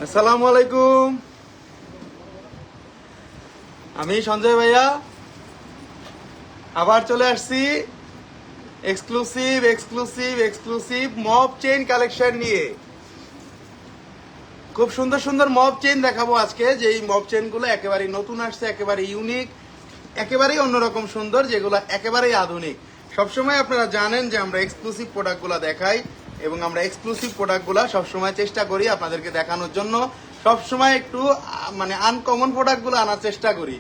আসসালামু আলাইকুম। আমি সঞ্জয় ভাইয়া আবার চলে আসছি exclusive exclusive exclusive mob chain collection নিয়ে। খুব সুন্দর সুন্দর মব চেইন দেখাবো আজকে, যেই মব চেইন গুলো একেবারেই নতুন আসছে, একেবারে ইউনিক, একেবারেই অন্যরকম সুন্দর, যেগুলো একেবারেই আধুনিক। সবসময় আপনারা জানেন যে আমরা এক্সক্লুসিভ প্রোডাক্টগুলো দেখাই এবং আমরা এক্সক্লুসিভ প্রোডাক্টগুলো সবসময় চেষ্টা করি আপনাদেরকে দেখানোর জন্য। সবসময় একটু মানে আনকমন প্রোডাক্টগুলো আনার চেষ্টা করি।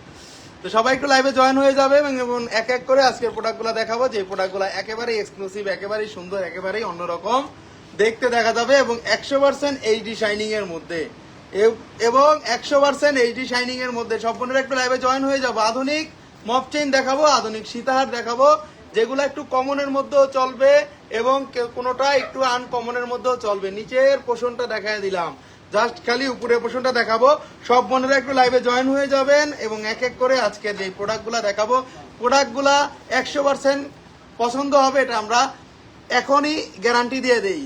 তো সবাই একটু লাইভে জয়েন হয়ে যাবে এবং এক এক করে আজকের প্রোডাক্টগুলো দেখাবো, যে প্রোডাক্টগুলো একেবারেই এক্সক্লুসিভ, একেবারেই সুন্দর, একেবারেই অন্যরকম দেখতে দেখা যাবে এবং 100% এইচডি শাইনিং এর মধ্যে এবং 100% এইচডি শাইনিং এর মধ্যে। সব বোনেরা একটু লাইভে জয়েন হয়ে যাবো। আধুনিক মব চেইন দেখাবো, আধুনিক সীতাহার দেখাবো, যেগুলো একটু কমনের মধ্যেও চলবে এবং কোনোটা একটু আনকমনের মধ্যেও চলবে। নিচের পোর্শনটা দেখায় দিলাম, জাস্ট খালি উপরের পোর্শনটা দেখাবো। সব বোনেরা একটু লাইভে জয়েন হয়ে যাবেন এবং এক এক করে আজকে যে প্রোডাক্টগুলা দেখাবো, প্রোডাক্টগুলা 100% পছন্দ হবে, এটা আমরা এখনই গ্যারান্টি দিয়ে দেই।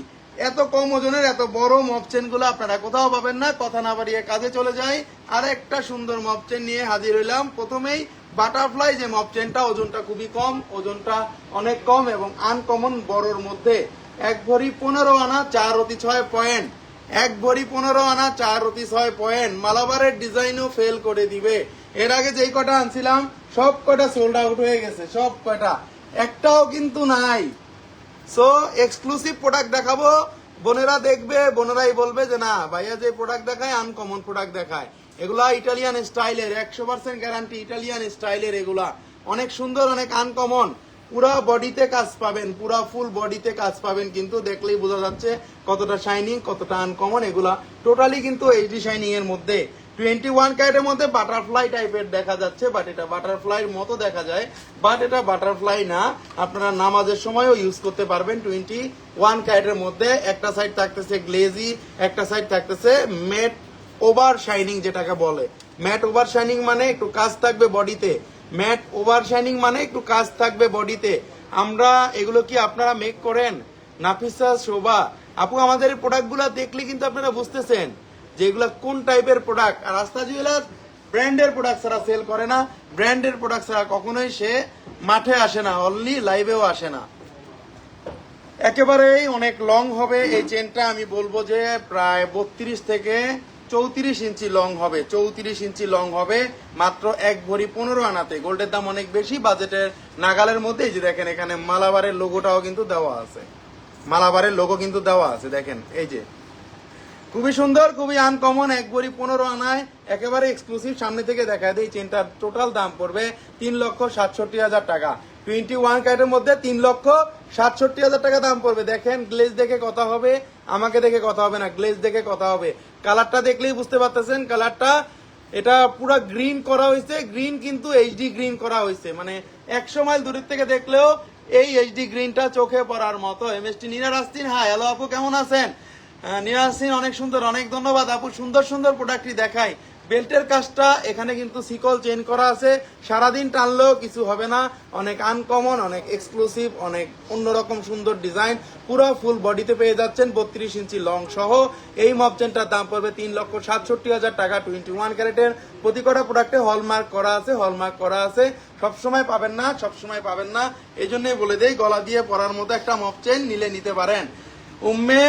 এত কম ওজনের এত বড় মব চেন গুলো আপনারা কোথাও পাবেন না। কথা না বাড়িয়ে কাজে চলে যাই। আর একটা সুন্দর মব চেন নিয়ে হাজির হইলাম। প্রথমেই বাটারফ্লাই যে মব চেনটা, ওজনটা খুবই কম, ওজনটা অনেক কম এবং আনকমন বড়র মধ্যে। 1 ভরি 15 আনা 4 রতি 6 পয়েন্ট, 1 ভরি 15 আনা 4 রতি 6 পয়েন্ট। মালাবারের ডিজাইনও ফেল করে দিবে। এর আগে যেই কটা আনছিলাম সব কটা সোল্ড আউট হয়ে গেছে, সব কটা, একটাও কিন্তু নাই। সো এক্সক্লুসিভ প্রোডাক্ট দেখাবো, বোনেরা দেখবে, বোনেরাই বলবে যে না ভাইয়া যে প্রোডাক্ট দেখায় আনকমন প্রোডাক্ট দেখায়। এগুলা ইটালিয়ান স্টাইলের, 100% গ্যারান্টি ইটালিয়ান স্টাইলের। এগুলা অনেক সুন্দর, অনেক আনকমন। পুরা বডিতে কাজ পাবেন, পুরা ফুল বডিতে কাজ পাবেন, কিন্তু দেখলেই বোঝা যাচ্ছে কতটা শাইনিং, কতটা আনকমন। এগুলা টোটালি কিন্তু এইচডি শাইনিং এর মধ্যে। 21 ক্যারেটের মধ্যে বাটারফ্লাই টাইপের দেখা যাচ্ছে, বাট এটা বাটারফ্লাইয়ের মতো দেখা যায়, বাট এটা বাটারফ্লাই না। আপনারা নামাজের সময়ও ইউজ করতে পারবেন। 21 ক্যারেটের মধ্যে একটা সাইড থাকতেছে গ্লেজি, একটা সাইড থাকতেছে ম্যাট ওভার শাইনিং, যেটাকে বলে ম্যাট ওভার শাইনিং, মানে একটু কাজ থাকবে বডিতে। ম্যাট ওভার শাইনিং মানে একটু কাজ থাকবে বডিতে। আমরা এগুলো কি আপনারা মেক করেন? নাফিসা, শোভা আপু, আমাদের এই প্রোডাক্টগুলো দেখলে কিন্তু আপনারা বুঝতেছেন যে এগুলা কোন টাইপের প্রোডাক্ট। আর আস্থা জুয়েলার্স ব্র্যান্ডের প্রোডাক্ট ছাড়া সেল করে না, ব্র্যান্ডের প্রোডাক্ট ছাড়া কখনোই সে মাঠে আসে না, অনলি লাইভেও আসে না। একেবারেই অনেক লং হবে এই চেনটা। আমি বলবো যে প্রায় 32 থেকে 34 ইঞ্চি লং হবে, 34 ইঞ্চি লং হবে মাত্র 1 ভরি 15 আনাতে। গোল্ডের দাম অনেক বেশি, বাজেটের নাগালের মধ্যে। এই যে দেখেন এখানে মালাবারের লোগোটাও কিন্তু দেওয়া আছে, মালাবারের লোগো কিন্তু দেওয়া আছে, দেখেন এই যে খুবই সুন্দর, খুবই আনকমন। 1 ভরি 15 আনায় একেবারে এক্সক্লুসিভ। সামনে থেকে দেখা দেয় চেনটার টোটাল দাম পড়বে 3,67,000 টাকা। 21 ক্যারেটের মধ্যে 3,67,000 টাকা দাম পড়বে। দেখেন গ্লেজ দেখে কথা হবে, আমাকে দেখে কথা হবে না, গ্লেজ দেখে কথা হবে। কালারটা দেখলেই বুঝতে পারতেছেন, কালারটা এটা পুরো গ্রিন করা হয়েছে। গ্রিন কিন্তু এইচডি গ্রিন করা হয়েছে, মানে 100 মাইল দূরের থেকে দেখলেও এই এইচডি গ্রিনটা চোখে পড়ার মতো। এমএসটি নীনা রাস্তিন, হাই হ্যালো আপু, কেমন আছেন? নিরাসিন অনেক সুন্দর, অনেক ধন্যবাদ আপু। সুন্দর সুন্দর প্রোডাক্টই দেখাই। বেল্টের কাজটা এখানে কিন্তু সিকল চেন করা আছে, সারাদিন টানলেও কিছু হবে না। অনেক আনকমন, অনেক এক্সক্লুসিভ, অনেক অন্যরকম সুন্দর ডিজাইন। পুরো ফুল বডিতে পেয়ে যাচ্ছেন 32 ইঞ্চি লং সহ। এই মব চেনটার দাম পড়বে 3,67,000 টাকা। 21 ক্যারেটের প্রতি কটা প্রোডাক্টে হলমার্ক করা আছে, হলমার্ক করা আছে। সবসময় পাবেন না, সবসময় পাবেন না, এই জন্যই বলে দেই গলা দিয়ে পরার মতো একটা মব চেন নিলে নিতে পারেন। উম্মে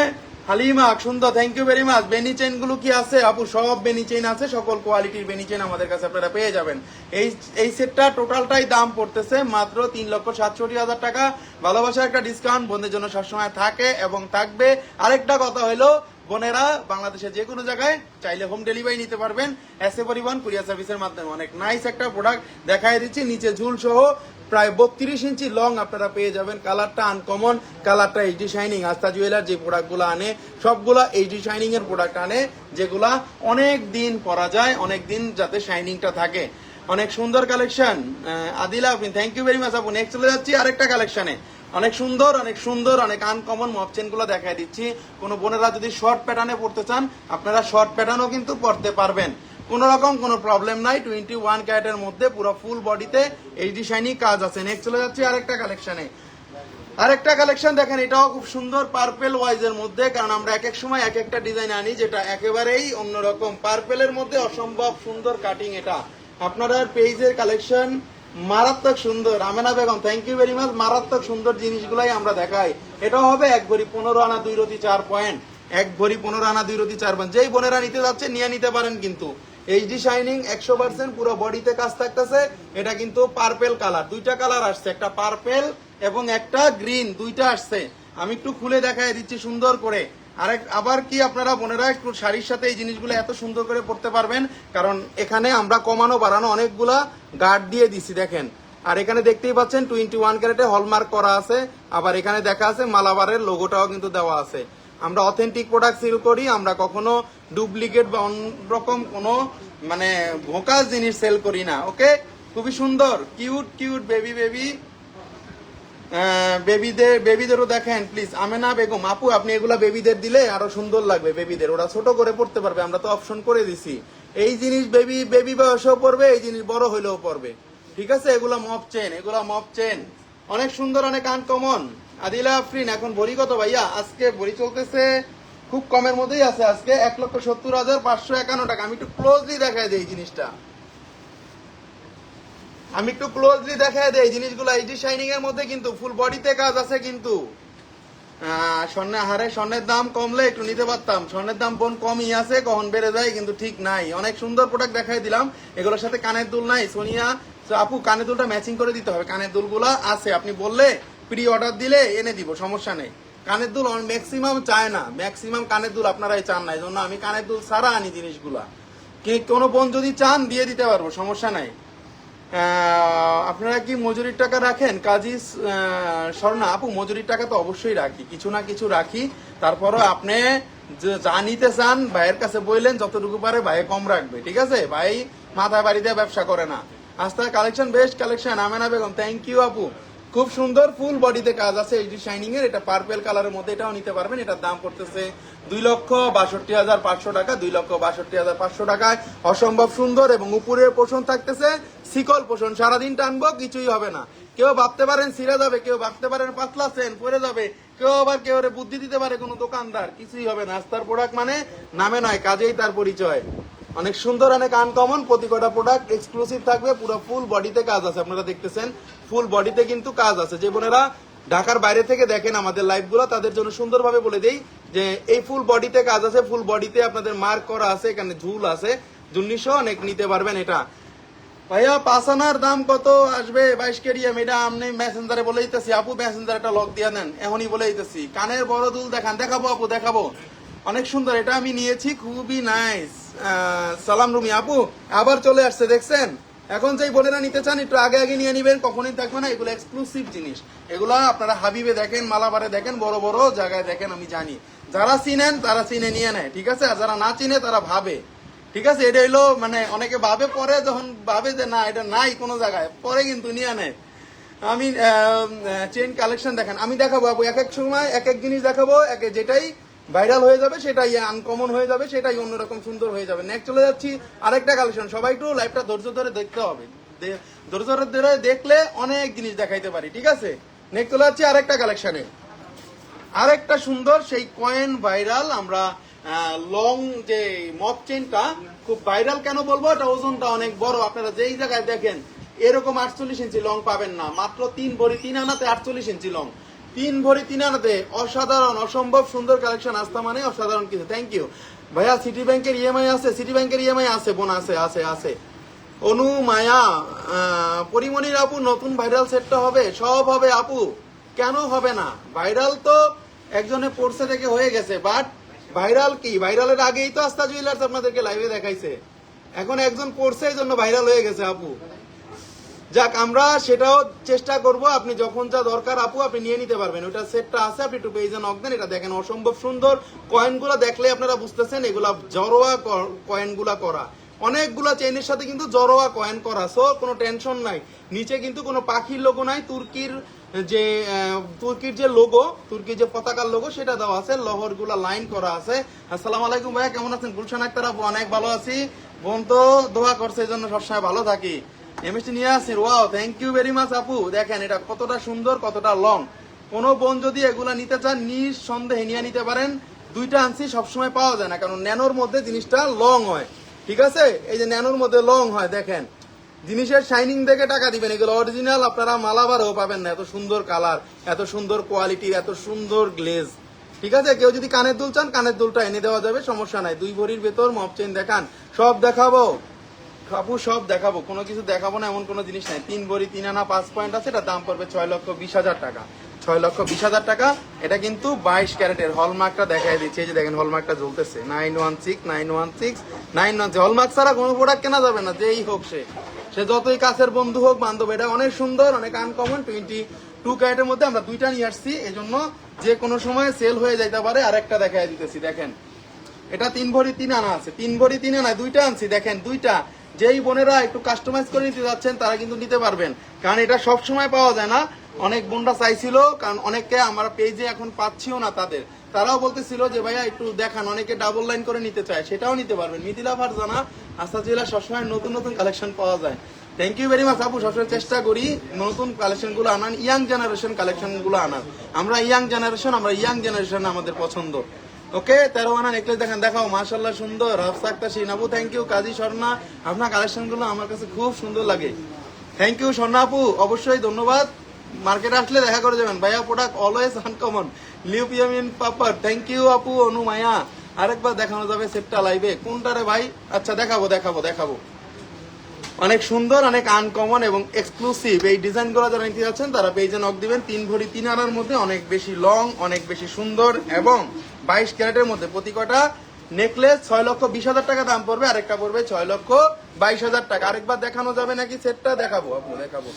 হালিমা সুন্দর, থ্যাংক ইউ ভেরি মাচ। বেনি চেইন গুলো কি আছে আপু? সব বেনি চেইন আছে, সকল কোয়ালিটির বেনি চেইন আমাদের কাছে আপনারা পেয়ে যাবেন। এই সেটটা টোটালটাই দাম পড়তেছে মাত্র 3,67,000 টাকা। ভালোবাসার একটা ডিসকাউন্ট বোনদের জন্য সবসময় থাকে এবং থাকবে। আরেকটা কথা হলো, বোনেরা বাংলাদেশের যে কোনো জায়গায় চাইলে হোম ডেলিভারি নিতে পারবেন এসএ পরিবহন কুরিয়ার সার্ভিসের মাধ্যমে। অনেক নাইস একটা প্রোডাক্ট দেখাই দিচ্ছি, নিচে ঝুল সহ প্রায় 32 ইঞ্চি লং আপনারা পেয়ে যাবেন। কালারটা আনকমন, কালারটা এইচডি শাইনিং। আস্থা জুয়েলার যে প্রোডাক্টগুলো আনে সবগুলা এইচডি শাইনিং এর প্রোডাক্ট আনে, যেগুলা অনেক দিন পরা যায়, অনেক দিন যাতে শাইনিংটা থাকে। অনেক সুন্দর কালেকশন। আদিলা আপনি, থ্যাংক ইউ ভেরি মাচ আপু। নেক্সট চলে যাচ্ছি আরেকটা কালেকশনে। অনেক সুন্দর, অনেক সুন্দর, অনেক আনকমন মব চেন গুলো দেখাই দিচ্ছি। কোন বোনেরা যদি শর্ট প্যাটার্নে পড়তে চান, আপনারা শর্ট প্যাটার্নও কিন্তু পড়তে পারবেন, কোন রকম কোনো প্রবলেম নাই। 21 ক্যারেটের মধ্যে পুরো ফুল বডিতে এইচডি শাইনি কাজ আছে। নেক্সট চলে যাচ্ছে আরেকটা কালেকশনে। আরেকটা কালেকশন দেখেন, এটাও খুব সুন্দর পার্পেল ওয়াইজের মধ্যে, কারণ আমরা এক এক সময় এক একটা ডিজাইন আনি যেটা একেবারেই অন্যরকম। পার্পেলের মধ্যে অসম্ভব সুন্দর কাটিং, এটা আপনারা পেজের কালেকশন মারাত্মক সুন্দর। Amena Begum thank you very much, মারাত্মক সুন্দর জিনিসগুলাই আমরা দেখাই। এটাও হবে 1 ভরি 15 আনা 2 রতি 4 পয়েন্ট, 1 ভরি 15 আনা 2 রতি 4 পয়েন্ট। যেই বোনেরা নিতে যাচ্ছে নিয়ে নিতে পারেন, কিন্তু এইচডি শাইনিং 100% পুরো বডিতে কাজ থাকতেছে। এটা কিন্তু পার্পেল কালার, দুইটা কালার আসছে, একটা পার্পেল এবং একটা গ্রিন, দুইটা আসছে। আমি একটু খুলে দেখাই দিচ্ছি সুন্দর করে। আবার কি আপনারা বোনেরা একটু শাড়ির সাথে এই জিনিসগুলো এত সুন্দর করে পড়তে পারবেন, কারণ এখানে আমরা কমানো বাড়ানো অনেকগুলা গার্ড দিয়ে দিছি দেখেন। আর এখানে দেখতেই পাচ্ছেন 21 ক্যারেটে হলমার্ক করা আছে, আবার এখানে দেখা আছে মালাবারের লোগোটাও কিন্তু দেওয়া আছে। আমরা অথেন্টিক প্রোডাক্ট সেল করি, আমরা কখনো ডুপ্লিকেট বা অন্যরকম কোনো মানে ভোকাস জিনিস সেল করি না। ওকে, খুবই সুন্দর কিউট কিউট বেবি বেবি বেবিদেরও দেখেন প্লিজ। আমেনা বেগম আপু, আপনি এগুলা বেবিদের দিলে আরো সুন্দর লাগবে, বেবিদের ওরা ছোট করে পড়তে পারবে, আমরা তো অপশন করে দিছি। এই জিনিস বেবি বয়সেও পড়বে, এই জিনিস বড় হইলেও পড়বে, ঠিক আছে। এগুলা মপ চেন অনেক সুন্দর, অনেক আনকমন। আদিলা আফরিন, এখন ভরি কত ভাইয়া? আজকে ভরি চলতেছে খুব কমের মধ্যেই আছে, আজকে 1,70,551 টাকা। আমি একটু ক্লোজলি দেখাই দিই জিনিসটা, জিনিসগুলো এইচডি শাইনিং এর মধ্যে কিন্তু ফুল বডিতে কাজ আছে। কিন্তু স্বর্ণের দাম কমলে একটু নিতে পারতাম, স্বর্ণের দাম বোন কমই আছে, কখন বেড়ে যায় কিন্তু ঠিক নাই। অনেক সুন্দর প্রোডাক্ট দেখাই দিলাম, এগুলোর সাথে কানের দুল নাই সোনিয়া আপু, কানের দুলটা ম্যাচিং করে দিতে হবে। কানের দুলগুলা আছে, আপনি বললে প্রি অর্ডার দিলে এনে দিব, সমস্যা নেই। কানের দুল ম্যাক্সিমাম চায় না, ম্যাক্সিমাম কানের দুল আপনারাই চান না, এই জন্য আমি কানের দুল ছাড়া আনি জিনিসগুলা। কোনো বোন যদি চান দিয়ে দিতে পারবো, সমস্যা নাই। আপনারা কি মজুরির টাকা রাখেন? কাজী স্বর্ণা আপু, মজুরির টাকা তো অবশ্যই রাখি, কিছু না কিছু রাখি। তারপরও আপনি যা নিতে চান ভাইয়ের কাছে বললেন, যতটুকু পারে ভাই কম রাখবে, ঠিক আছে। ভাই মাথায় বাড়ি দিয়ে ব্যবসা করে না। আস্তে collection, best collection. Amena Begum thank you আপু, খুব সুন্দর ফুল বডিতে কাজ আছে এইচডি শাইনিং এর। এটা পার্পেল কালারের মধ্যে, এটাও নিতে পারবেন। এটার দাম পড়তেছে 2,62,500 টাকা, 2,62,500 টাকায়। অসম্ভব সুন্দর এবং উপরের পোষণ থাকতেছে শিকল পোষণ, সারাদিন টানবো কিছুই হবে না। কেউ ভাবতে পারেন ছিঁড়ে যাবে, কেউ ভাবতে পারেন পাতলা চেন পরে যাবে, কেউ আবার কেউ বুদ্ধি দিতে পারে কোনো দোকানদার, কিছুই হবে না। আস্তার প্রোডাক্ট মানে নামে নয়, কাজেই তার পরিচয়। অনেক সুন্দর, অনেক আনকমন, প্রতি কটা প্রোডাক্ট এক্সক্লুসিভ থাকবে। পুরো ফুল বডিতে কাজ আছে, আপনারা দেখতেছেন ফুল বডিতে কিন্তু কাজ আছে। যে বোনেরা ঢাকার বাইরে থেকে দেখেন আমাদের লাইভ গুলো, তাদের জন্য সুন্দরভাবে বলে দেই যে এই ফুল বডিতে কাজ আছে, ফুল বডিতে আপনাদের মার্ক করা আছে, এখানে ঝুল আছে, ঝুলনিসহ অনেক নিতে পারবেন। এটা ভাইয়া পাসানার দাম কত আসবে? 22 কেডিএম। এটা আপনি মেসেঞ্জারে বলে দিতেছি আপু, মেসেঞ্জার একটা লক দিয়ে দেন, এখনই বলে দিতেছি। কানের বড় দুল দেখান, দেখাবো আপু দেখাবো, অনেক সুন্দর। এটা আমি নিয়েছি, খুবই নাইস। সালাম রুমি আপু আবার চলে আসছে, দেখছেন। এখন যেই বোনেরা নিতে চান একটু আগে আগে নিয়ে নিবেন, কখনোই থাকবে না। এগুলো এক্সক্লুসিভ জিনিস, এগুলা আপনারা হাবিবে দেখেন, মালাবারে দেখেন, বড় বড় জায়গায় দেখেন। আমি জানি যারা চিনেন তারা চিনে নিয়ে নেয়, ঠিক আছে। আর যারা না চিনে তারা ভাবে, ঠিক আছে। এটা হইলো মানে অনেকে ভাবে, পরে যখন ভাবে যে না এটা নাই কোনো জায়গায়, পরে কিন্তু নিয়ে নেয়। আমি চেইন কালেকশন দেখেন, আমি দেখাবো আপু, এক এক সময় এক এক জিনিস দেখাবো, যেটাই ভাইরাল হয়ে যাবে সেটাই আনকমন হয়ে যাবে, সেটাই অন্যরকম সুন্দর হয়ে যাবে। নেক্সট চলে যাচ্ছি আরেকটা কালেকশন। সবাই একটু লাইভটা ধৈর্য ধরে দেখতে হবে, ধৈর্য ধরে দেখলে অনেক জিনিস দেখাইতে পারি, ঠিক আছে। নেক্সট চলে যাচ্ছি আরেকটা কালেকশনে, আরেকটা সুন্দর সেই কয়েন ভাইরাল। আমরা লং যে মপ চেনটা খুব ভাইরাল কেন বলবো, এটা ওজনটা অনেক বড়। আপনারা যেই জায়গায় দেখেন এরকম 48 ইঞ্চি লং পাবেন না, মাত্র 3 ভরি 3 আনাতে 48 ইঞ্চি লং, 3 ভরি 3 আনাতে। অসাধারণ, অসম্ভব সুন্দর কালেকশন। আস্থা মানে অসাধারণ কিছু। থ্যাংক ইউ ভাইয়া। সিটি ব্যাংকের ইএমআই আছে? সিটি ব্যাংকের ইএমআই আছে বোন, আছে আছে আছে। অনু মায়া পরিমণির আপু, নতুন ভাইরাল সেটটা হবে? সব হবে আপু, কেন হবে না? ভাইরাল তো একজনে পড়ছে থেকে হয়ে গেছে, বাট ভাইরাল কি, ভাইরালের আগেই তো আস্থা জুয়েলার্স আপনাদেরকে লাইভে দেখাইছে। এখন একজন পড়ছে এই জন্য ভাইরাল হয়ে গেছে আপু। যাক, আমরা সেটাও চেষ্টা করব। আপনি যখন যা দরকার আপু আপনি নিয়ে নিতে পারবেন। ওটা সেটটা আছে, আপনি একটু পেজে নক দেন। এটা দেখেন, অসম্ভব সুন্দর। কয়েনগুলো দেখলে আপনারা বুঝতেছেন এগুলা জড়োয়া কয়েনগুলা করা। অনেকগুলা চেইনের সাথে কিন্তু জড়োয়া কয়েন করা, সো কোনো টেনশন নাই। নিচে কিন্তু কোনো পাখির লোগো নাই, তুর্কির যে লোগো, তুর্কির যে পতাকার লোগো সেটা দেওয়া আছে, লহরগুলা লাইন করা আছে। আসসালামু আলাইকুম ভাইয়া, কেমন আছেন? গুলশান আক্তার আপু, অনেক ভালো আছি বোন, তো দোয়া করছে এই জন্য সবসময় ভালো থাকি। এমএসটি নিয়ে আসি, wow thank you very much আপু। দেখেন এটা কতটা সুন্দর, কতটা লং, কোনো বোন যদি এগুলা নিতে চান নিঃসন্দেহে নিয়ে নিতে পারেন। দুইটা আনছি, সবসময় পাওয়া যায় না, কারণ ন্যানোর মধ্যে জিনিসটা লং হয়, ঠিক আছে? এই যে ন্যানোর মধ্যে লং হয়, দেখেন জিনিসের শাইনিং দেখে টাকা দিবেন। এগুলো অরিজিনাল, আপনারা মালাবারও পাবেন না, এত সুন্দর কালার, এত সুন্দর কোয়ালিটির, এত সুন্দর গ্লেজ, ঠিক আছে? কেউ যদি কানের দুল চান, কানের দুলটা এনে দেওয়া যাবে, সমস্যা নাই। 2 ভরির ভেতর মপ চেইন দেখান, সব দেখাবো আপু, সব দেখাবো, কোনো কিছু দেখাবো না এমন কোনো জিনিস নাই। 3 ভরি 3 আনা 5 পয়েন্ট আছে, এটা দাম পড়বে 6,20,000 টাকা। 6,20,000 টাকা। এটা কিন্তু 22 ক্যারেটের। হলমার্কটা দেখাই দিচ্ছি, এই যে দেখেন হলমার্কটা জ্বলতেছে, 916 হলমার্ক ছাড়া কোনো প্রোডাক্ট কেনা যাবে না, যেই হোক সে যতই কাছের বন্ধু হোক, বান্ধব। এটা অনেক সুন্দর, অনেক আনকমন। 22 ক্যারেটের মধ্যে আমরা দুইটা নিয়ে আসছি, এই জন্য যে কোনো সময় সেল হয়ে যাইতে পারে। আরেকটা দেখাই দিতেছি, দেখেন এটা 3 ভরি 3 আনা আছে, 3 ভরি 3 আনা দুইটা আনছি, দেখেন দুইটা। যেই বোনেরা একটু কাস্টমাইজ করে নিতে যাচ্ছেন তারা কিন্তু নিতে পারবেন, কারণ এটা সব সময় পাওয়া যায় না। অনেক বোনরা চাইছিল, কারণ অনেককে আমরা পেজে এখন পাচ্ছিও না তাদের, তারাও বলতেছিল যে ভাইয়া একটু দেখান, অনেকে ডাবল লাইন করে নিতে চায়, সেটাও নিতে পারবেন। মিথিলা ফারজানা, আস্থা জুয়েলার্স, সবসময় নতুন নতুন কালেকশন পাওয়া যায়। থ্যাংক ইউ ভেরি মাচ আপু, সবসময় চেষ্টা করি নতুন কালেকশন গুলো আনান, ইয়াং জেনারেশন কালেকশন গুলো আনান। আমরা ইয়াং জেনারেশন আমাদের পছন্দ। ওকে, 13 আনা নেকলেস দেখেন, দেখাও, মাশাআল্লাহ সুন্দর। হাফসা আক্তার শিন আপু, থ্যাংক ইউ। কাজী স্বর্ণা, আপনার কালেকশন গুলো আমার কাছে খুব সুন্দর লাগে। থ্যাংক ইউ স্বর্ণা আপু, অবশ্যই ধন্যবাদ। মার্কেটে আসলে দেখা করে যাবেন। ভাইয়া প্রোডাক্ট অলওয়েজ আনকমন, লিউপিয়ামিন পাপার, থ্যাংক ইউ আপু। অনু মায়া, আরেকবার দেখানো যাবে সেটটা লাইভে? কোনটা রে ভাই? আচ্ছা দেখাবো। অনেক সুন্দর, অনেক আনকমন এবং এক্সক্লুসিভ। এই ডিজাইনগুলো যারা নিতে যাচ্ছেন তারা পেজে নক দিবেন। 3 ভরি 3 আনার মধ্যে অনেক বেশি লং, অনেক বেশি সুন্দর এবং 22 ক্যারেটের মধ্যে। প্রতি কটা নেকলেস 6,20,000 টাকা দাম পড়বে, আরেকটা পড়বে 6,22,000 টাকা। আরেকবার দেখানো যাবে নাকি সেটটা? দেখাবো আপু, দেখাবো।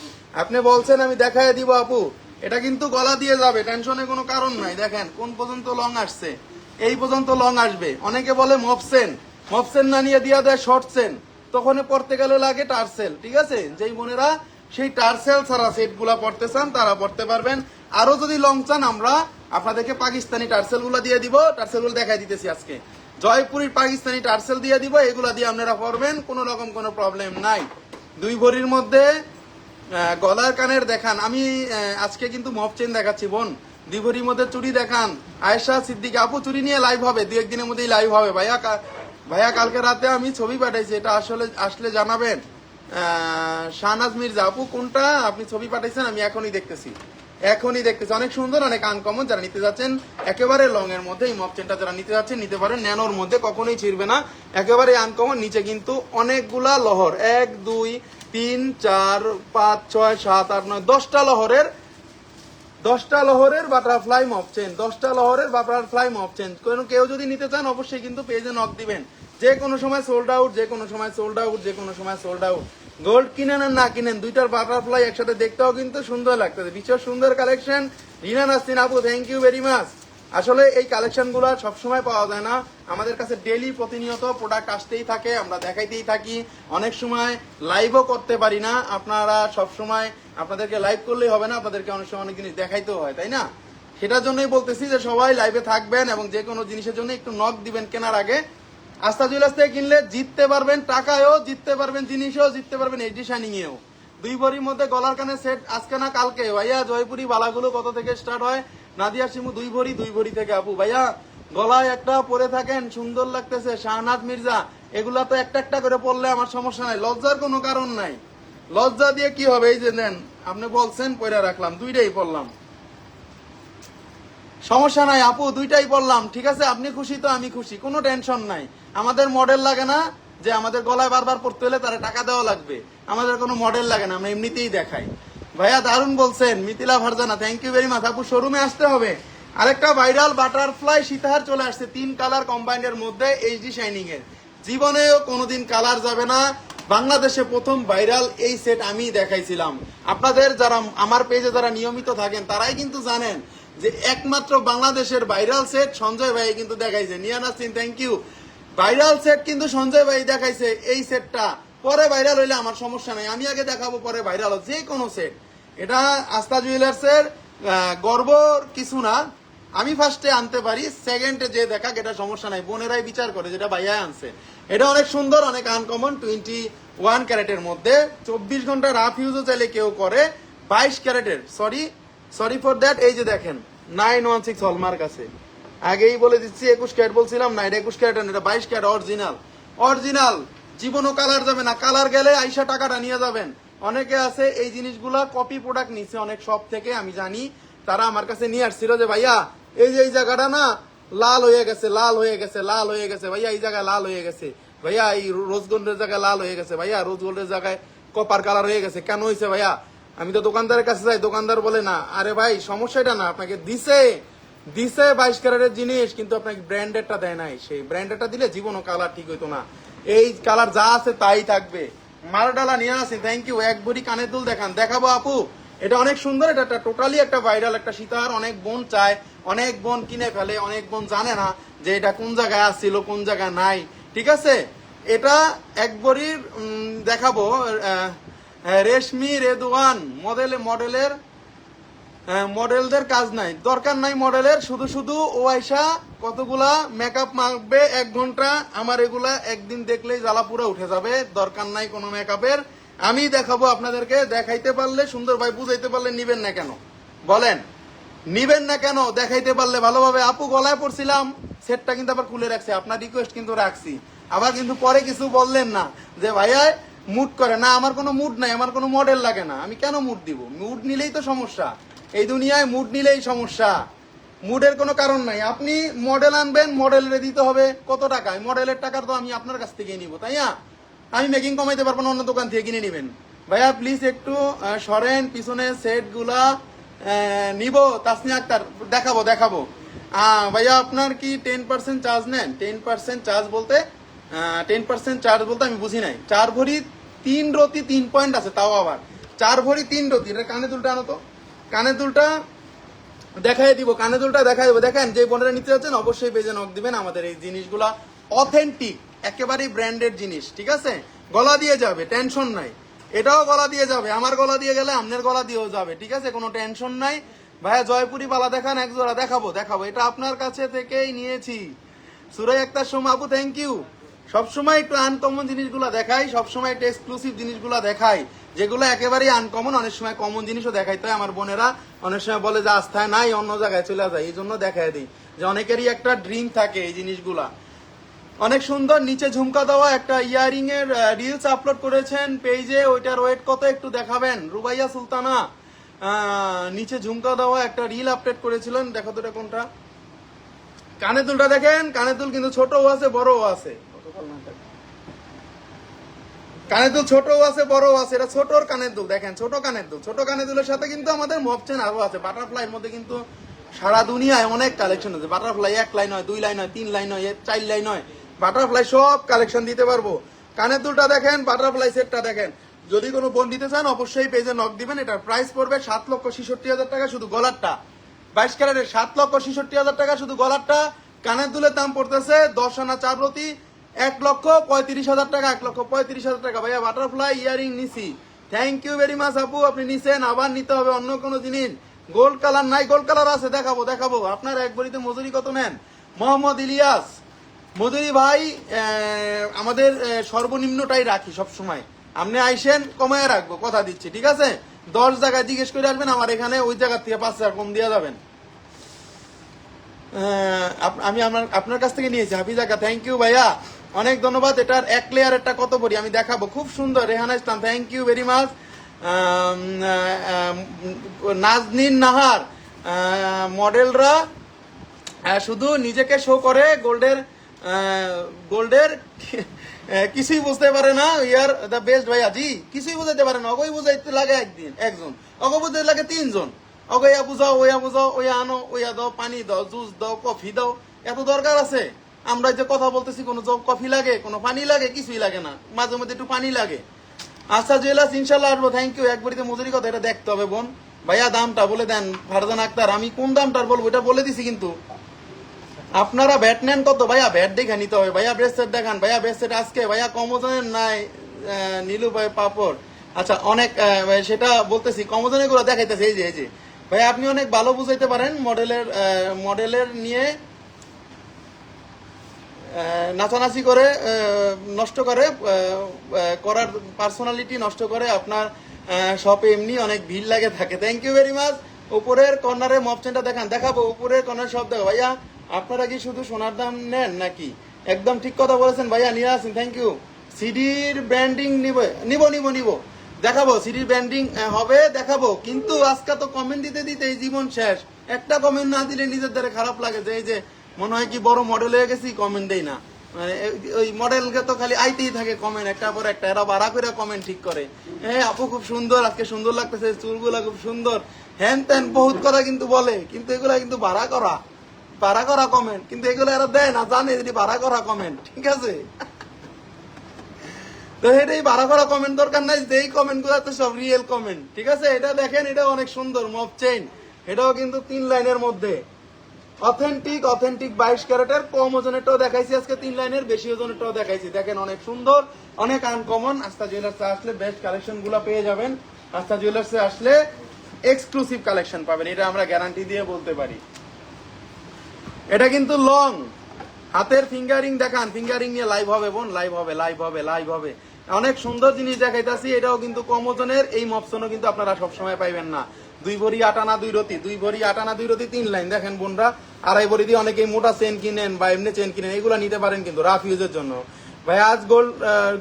আপনি বলছেন আমি দেখাই দিব আপু, এটা কিন্তু গলা দিয়ে যাবে, টেনশনের কোনো কারণ নাই। দেখেন কোন পর্যন্ত লং আসছে, এই পর্যন্ত লং আসবে। অনেকে বলে মপসেন না নিয়ে দিয়া দেয় শর্টসেন, তখন পড়তে গেলে লাগে টার্সেল, ঠিক আছে? যেই বোনেরা সেই টার্সেল ছাড়া সেট গুলা পড়তে চান তারা পড়তে পারবেন। আরো যদি লং চান, আমরা আপনাদেরকে পাকিস্তানি টার্সেল গুলা দিয়ে দিব, টার্সেল গুলো দেখাই দিতেছি আজকে। জয়পুরের পাকিস্তানি টার্সেল দিয়ে দিব, এগুলা দিয়ে আপনারা পড়বেন, কোনো রকম কোনো প্রবলেম নাই। 2 ভরির মধ্যে গলার কানের দেখান। আমি আজকে কিন্তু মপ চেন দেখাচ্ছি বোন। 2 ভরির মধ্যে চুড়ি দেখান। আয়েশা সিদ্দিকা আপু, চুড়ি নিয়ে লাইভ হবে, 2-1 দিনের মধ্যেই লাইভ হবে। ভাইয়া কালকে রাতে আমি ছবি পাঠাইছি, এটা আসলে জানাবেন। শাহনাজ মির্জা আপু, কোনটা আপনি ছবি পাঠাইছেন? আমি এখনই দেখতেছি। অনেক সুন্দর, অনেক আনকমন। যারা নিতে যাচ্ছেন একেবারে লং এর মধ্যে, এই মপ চেনটা যারা নিতে যাচ্ছেন নিতে পারেন। ন্যানোর মধ্যে কখনোই ছিড়বে না, একেবারে আনকমন। নিচে কিন্তু অনেকগুলা লহর, 1 2 3 4 5 6 7 8 9 10টা লহরের বাটারফ্লাই মপ চেন, 10টা লহরের বাটারফ্লাই মপ চেন। কেউ যদি নিতে চান অবশ্যই কিন্তু পেজে নক দিবেন। যে কোনো সময় সোল্ড আউট। গোল্ড কিনেন আর না কিনেন, দুইটার বাটারফ্লাই একসাথে দেখতেও কিন্তু সুন্দর লাগতেছে। বিশেষ সুন্দর কালেকশন। রিনা নাসরিন আপু, থ্যাংক ইউ ভেরি মাচ। আসলে এই কালেকশন গুলা সবসময় পাওয়া যায় না, আমাদের কাছে ডেইলি প্রতিনিয়ত প্রোডাক্ট আসতেই থাকে, আমরা দেখাইতেই থাকি। অনেক সময় লাইভও করতে পারি না, আপনারা সবসময় আপনাদেরকে লাইভ করলেই হবে না, আপনাদেরকে অনেক সময় অনেক জিনিস দেখাইতেও হয়, তাই না? সেটার জন্যই বলতেছি যে সবাই লাইভে থাকবেন এবং যে কোনো জিনিসের জন্য একটু নক দিবেন কেনার আগে। আস্থা জুয়েলার্স থেকে কিনলে জিততে পারবেন, টাকায়ও জিততে পারবেন, জিনিসও জিততে পারবেন, এইচডি শাইনিং এও। 2 ভরির মধ্যে গলার কানে সেট আজকে না কালকে। ভাইয়া জয়পুরি বালাগুলো কত থেকে স্টার্ট হয়? নাদিয়া শিমু, 2 ভরি থেকে আপু। ভাইয়া গলায় একটা পরে থাকেন, সুন্দর লাগতেছে। শাহনাজ মির্জা, এগুলা তো একটা করে পড়লে আমার সমস্যা নাই, লজ্জার কোনো কারণ নাই। লজ্জা দিয়ে কি হবে? এই যে নেন, আপনি বলছেন পয়রা রাখলাম, 2টাই পড়লাম, সমস্যা নাই আপু, 2টাই পড়লাম, ঠিক আছে? আপনি খুশি তো আমি খুশি, কোনো টেনশন নাই। আমাদের মডেল লাগে না যে আমাদের গলায় বারবার পড়তে হলে তারা টাকা দেওয়া লাগবে, আমাদের কোনো মডেল লাগে না, আমরা এমনিতেই দেখাই। ভাইয়া দারুণ বলছেন, Mithila Farzana, thank you very much আপু। শোরুমে আসতে হবে। আরেকটা ভাইরাল বাটারফ্লাই সীতাহার চলে আসছে, 3 কালার কম্বাইন্ডের মধ্যে, এইচডি শাইনিং এর। জীবনেও কোনোদিন কালার যাবে না। বাংলাদেশে প্রথম ভাইরাল এই সেট আমি দেখাইছিলাম। আপনাদের যারা আমার পেজে যারা নিয়মিত থাকেন তারাই কিন্তু জানেন যে একমাত্র বাংলাদেশের ভাইরাল সেট সঞ্জয় ভাই কিন্তু দেখাইছে। Niyana Singh, thank you. Viral set কিন্তু সঞ্জয় ভাই দেখাইছে এই সেটটা। পরে ভাইরাল হইলে আমার সমস্যা নাই, আমি আগে দেখাবো, পরে ভাইরাল যে কোনো সেট। এটা আস্থা জুয়েলার্সের গর্বর কিছু না, আমি ফার্স্টে আনতে পারি, সেকেন্ডে যে দেখা এটা সমস্যা নাই, বোনেরাই বিচার করে যেটা ভাইয়া আনছে। এটা অনেক সুন্দর, অনেক আনকমন। 21 ক্যারেটের মধ্যে 24 ঘন্টা রাফ ইউজও চাইলে কেউ করে। 22 ক্যারেটের, সরি সরি ফর দ্যাট। এই যে দেখেন 916 হলমার্ক আছে, আগেই বলে দিচ্ছি 21 ক্যারেট বলছিলাম না, এটা 21 ক্যারেট না, এটা 22 ক্যারেট অরিজিনাল। অরিজিনাল জীবনও কালার যাবে না, কালার গেলে আইসা টাকাটা নিয়ে যাবেন। অনেকে আছে এই জিনিসগুলা কপি প্রোডাক্ট নিচ্ছে অনেক শপ থেকে, আমি জানি, তারা আমার কাছে নিয়ে আসছিল যে ভাইয়া এই যে এই জায়গাটা না লাল হয়ে গেছে, লাল হয়ে গেছে, লাল হয়ে গেছে ভাইয়া, এই জায়গায় লাল হয়ে গেছে ভাইয়া, এই রোজ গোল্ডের জায়গায় লাল হয়ে গেছে ভাইয়া, রোজ গোল্ডের জায়গায় কপার কালার হয়ে গেছে, কেন হয়েছে ভাইয়া? আমি তো দোকানদারের কাছে যাই, দোকানদার বলে না, আরে ভাই সমস্যাটা না, আপনাকে দিছে 22 ক্যারেটের জিনিস, কিন্তু আপনাকে ব্র্যান্ডেডটা দেয় নাই, সেই ব্র্যান্ডেডটা দিলে জীবনও কালার ঠিক হইতো না। এই কালার যা আছে তাই থাকবে। মালডালা নিয়ে আসি, থ্যাংক ইউ। এক ভরি কানের দুল দেখান, দেখাবো আপু, এটা অনেক সুন্দর, এটা টোটালি একটা ভাইরাল একটা সীতাহার, অনেক বোন চায়, অনেক বোন কিনে ফেলে, অনেক বোন জানে না যে এটা কোন জায়গায় আসছিল কোন জায়গায় নাই, ঠিক আছে? এটা এক ভরির দেখাবো, রেশমি রেদওয়ান মডেলের মডেলদের কাজ নাই, দরকার নাই মডেলের, শুধু শুধু ও আইসা কতগুলা মেকআপ মাখবে 1 ঘন্টা, আমার এগুলা একদিন দেখলেই জ্বালা পুরা উঠে যাবে, দরকার নাই কোনো মেকআপের। আমি দেখাবো আপনাদেরকে, দেখাইতে পারলে সুন্দর ভাই, বুঝাইতে পারলে নিবেন না কেন বলেন? নিবেন না কেন? দেখাইতে পারলে ভালোভাবে। আপু গলায় পড়ছিলাম, সেটটা কিন্তু আবার খুলে রাখছে, আপনার রিকোয়েস্ট কিন্তু রাখছি, আবার কিন্তু পরে কিছু বললেন না যে ভাইয়া মুড করে না, আমার কোনো মুড নাই, আমার কোনো মডেল লাগে না, আমি কেন মুড দিব? মুড নিলেই তো সমস্যা, এই দুনিয়ায় মুড নিলেই সমস্যা, মুডের কোনো কারণ নাই। আপনি মডেল আনবেন, মডেলের দিতে হবে কত টাকায়, মডেলের টাকা তো আমি আপনার কাছ থেকে নিব, তাই না? আমি মেকিং কমাইতে পারবো না, অন্য দোকান থেকে কিনে নেবেন। ভাইয়া প্লিজ একটু সরেন, পিছনে সেট গুলা নিব। তাসনিয়া আক্তার দেখাবো দেখাবো। ভাইয়া আপনার কি 10% চার্জ নেন? 10% চার্জ বলতে 10% চার্জ বলতে আমি বুঝি নাই। 4 ভরি 3 রতি 3 পয়েন্ট আছে, তাও আবার 4 ভরি 3 রতি। এটা কানে দুলটা আনো তো, কানে দুলটা দেখাই দিব, কানে দুলটা দেখাই দেবো। দেখেন যে বোনেরা নিতে যাচ্ছেন অবশ্যই পেজে নক দিবেন, আমাদের এই জিনিসগুলা অথেন্টিক, একেবারেই ব্র্যান্ডেড জিনিস, ঠিক আছে? গলা দিয়ে যাবে, টেনশন নাই। এটাও গলা দিয়ে যাবে, আমার গলা দিয়ে গেলে আপনার গলা দিয়েও যাবে, ঠিক আছে? কোনো টেনশন নাই। ভাইয়া জয়পুরি বালা দেখান, এক জোড়া দেখাবো দেখাবো, এটা আপনার কাছে থেকেই নিয়েছি। সুরাই আক্তার সোমা আপু থ্যাংক ইউ। সবসময় একটু আনকমন জিনিসগুলো দেখাই, সবসময় একটু এক্সক্লুসিভ জিনিসগুলো দেখাই, যেগুলো একেবারেই আনকমন। অনেক সময় কমন জিনিসও দেখাইতে হয়, আমার বোনেরা অনেক সময় বলে যে আস্থায় নাই, অন্য জায়গায় চলে যায়, এই জন্য দেখাই দিই, যে অনেকেরই একটা ড্রিম থাকে এই জিনিসগুলা। অনেক সুন্দর নিচে ঝুমকা দেওয়া একটা ইয়ারিং এর রিলস আপলোড করেছেন পেজে, ওইটার ওয়েট কত একটু দেখাবেন? রুবাইয়া সুলতানা নিচে ঝুমকা দেওয়া একটা রিল আপলোড করেছিলেন, দেখো তো এটা কোনটা। কানের দুলটা দেখেন, কানের দুল কিন্তু ছোটও আছে বড়ও আছে, কানের দুল ছোটও আছে বড়ও আছে, এটা ছোটর কানের দুল দেখেন, ছোট কানের দুল। ছোট কানের দুলের সাথে কিন্তু আমাদের মব চেন আরো আছে। বাটারফ্লাইয়ের মধ্যে কিন্তু সারা দুনিয়ায় অনেক কালেকশন আছে। বাটারফ্লাই 1 লাইন হয়, 2 লাইন হয়, 3 লাইন হয়, 4 লাইন হয়, বাটারফ্লাই সব কালেকশন দিতে পারবো। কানের দুলটা দেখেন, বাটারফ্লাই সেটটা দেখেন। যদি কোনো বোন দিতে চান অবশ্যই পেজে নক দিবেন। এটার প্রাইস পড়বে 7,66,000 টাকা শুধু গলারটা, 22 ক্যারেটের 7,66,000 টাকা শুধু গলারটা। কানের দুলের দাম পড়তেছে 10 আনা 4 রতি 1,35,000 টাকা, 1,35,000 টাকা। ভাইয়া বাটারফ্লাই ইয়ারিং নিছি, থ্যাংক ইউ ভেরি মাচ আপু, আপনি নিছেন, আবার নিতে হবে অন্য কোনো জিনিস। গোল্ড কালার নাই, গোল্ড কালার আছে, দেখাবো দেখাবো। আপনার এক বড়িতে মজুরি কত নেন? মোহাম্মদ ইলিয়াস মজুরি ভাই আমাদের সর্বনিম্নটাই রাখি সব সময়, আপনি আইসেন কমায় রাখবো, কথা দিচ্ছি, ঠিক আছে? 10 জায়গায় জিজ্ঞেস করে আসবেন, আমার এখানে ওই জায়গা থেকে 5 টাকা কম দিয়ে যাবেন। আমি আপনার কাছ থেকে নিয়েছি হাফিজাকা, থ্যাংক ইউ ভাইয়া, অনেক ধন্যবাদ। এটার 1 লেয়ারেরটা কত পড়ি আমি দেখাবো, খুব সুন্দর। Rehana Islam thank you very much. Nazneen Nahar মডেলরা শুধু নিজেকে শো করে, গোল্ডের কিছুই বুঝতে পারে না। ইয়ার দ্য বেস্ট ভাইয়া, জি কিছুই বুঝাইতে পারে না, অগই বুঝাইতে লাগে একজন, অগ বুঝাইতে লাগে 3 জন। ওয়া বুঝাও, ওয়া আনো, ওয়া দাও, পানি দাও, জুস দাও, কফি দাও, এত দরকার আছে? আমরা যে কথা বলতেছি, কোনো কফি লাগে, কোনো পানি লাগে? কিছুই লাগে না, মাঝে মধ্যে একটু পানি লাগে। আচ্ছা জুয়েলার্স ইনশাল্লাহ আসবো, থ্যাংক ইউ। একবারিতে মজুরি কথা এটা দেখতে হবে বোন। ভাইয়া দামটা বলে দেন ফারজান আক্তার, আমি কোন দামটার বলবো এটা বলে দিছি, কিন্তু আপনারা ব্যাট নেন কত? ভাইয়া ব্যাট দেখে নিতে হবে। ভাইয়া ব্রেসলেট দেখান, ভাইয়া ব্রেসলেট আজকে ভাইয়া কমোজনের নাই, নীলু ভাই পাপড়। আচ্ছা অনেক সেটা বলতেছি, কমোজনের গুলো দেখাইতেছে, এই যে ভাইয়া আপনি অনেক ভালো বুঝাইতে পারেন, মডেলের নিয়ে নাচানাচি করে নষ্ট করে, পার্সোনালিটি নষ্ট করে, আপনার শপে এমনি অনেক ভিড় লাগে থাকে। থ্যাংক ইউ ভেরি মাচ উপরের কর্নারে মপ চেনটা দেখান, দেখাবো উপরের কর্নার সব দেখো ভাইয়া। আপনারা কি শুধু সোনার দাম নেন নাকি? একদম ঠিক কথা বলেছেন ভাইয়া, নিয়ে আসেন, থ্যাংক ইউ। সিডির ব্র্যান্ডিং নিব দেখাবো, সিডির ব্র্যান্ডিং হবে দেখাবো, কিন্তু আজকে তো কমেন্ট দিতে দিতে এই জীবন শেষ। একটা কমেন্ট না দিলে নিজের দ্বারা খারাপ লাগে, যে এই যে মনে হয় কি বড় মডেল হয়ে গেছি, কমেন্ট দেই না। মানে ওই মডেলকে তো খালি আইতেই থাকে কমেন্ট, একটা পর একটা, এরা বাড়া করে কমেন্ট ঠিক করে। হ্যাঁ আপু খুব সুন্দর, আজকে সুন্দর লাগতেছে, চুলগুলা খুব সুন্দর, হ্যান ত্যান বহুত কথা কিন্তু বলে, কিন্তু এগুলা কিন্তু ভাড়া করা কমেন্ট, কিন্তু এগুলো এরা দেয় না, জানে যদি ভাড়া করা কমেন্ট, ঠিক আছে? তো এটাই ভাড়া করা কমেন্ট দরকার নাই, যেই কমেন্ট গুলো তো সব রিয়েল কমেন্ট, ঠিক আছে? এটা দেখেন, এটা অনেক সুন্দর মপ চেইন, এটাও কিন্তু 3 লাইনের মধ্যে অথেন্টিক 22 ক্যারেটের, কম ওজনেরটাও দেখাইছি আজকে, 3 লাইনের বেশি ওজনেরটাও দেখাইছি। দেখেন অনেক সুন্দর, অনেক আনকমন। আস্থা জুয়েলার্সে আসলে বেস্ট কালেকশন গুলো পেয়ে যাবেন। আস্থা জুয়েলার্সে আসলে এক্সক্লুসিভ কালেকশন পাবেন, এটা আমরা গ্যারান্টি দিয়ে বলতে পারি। এটা কিন্তু লং হাতের ফিঙ্গারিং দেখান, ফিঙ্গারিং নিয়ে লাইভ হবে বোন, লাইভ হবে। অনেক সুন্দর জিনিস দেখাইতাছি, এটাও কিন্তু কম ওজনের। এই মপসনও কিন্তু আপনারা সবসময় পাইবেন না। 2 ভরি 8 আনা 2 রতি, 2 ভরি 8 আনা 2 রতি 3 লাইন। দেখেন বোনরা, 2.5 ভরি দিয়ে অনেকেই মোটা চেন কিনেন বা এমনি চেন কিনেন, এগুলো নিতে পারেন কিন্তু রাফ ইউজের জন্য। ভাই আজ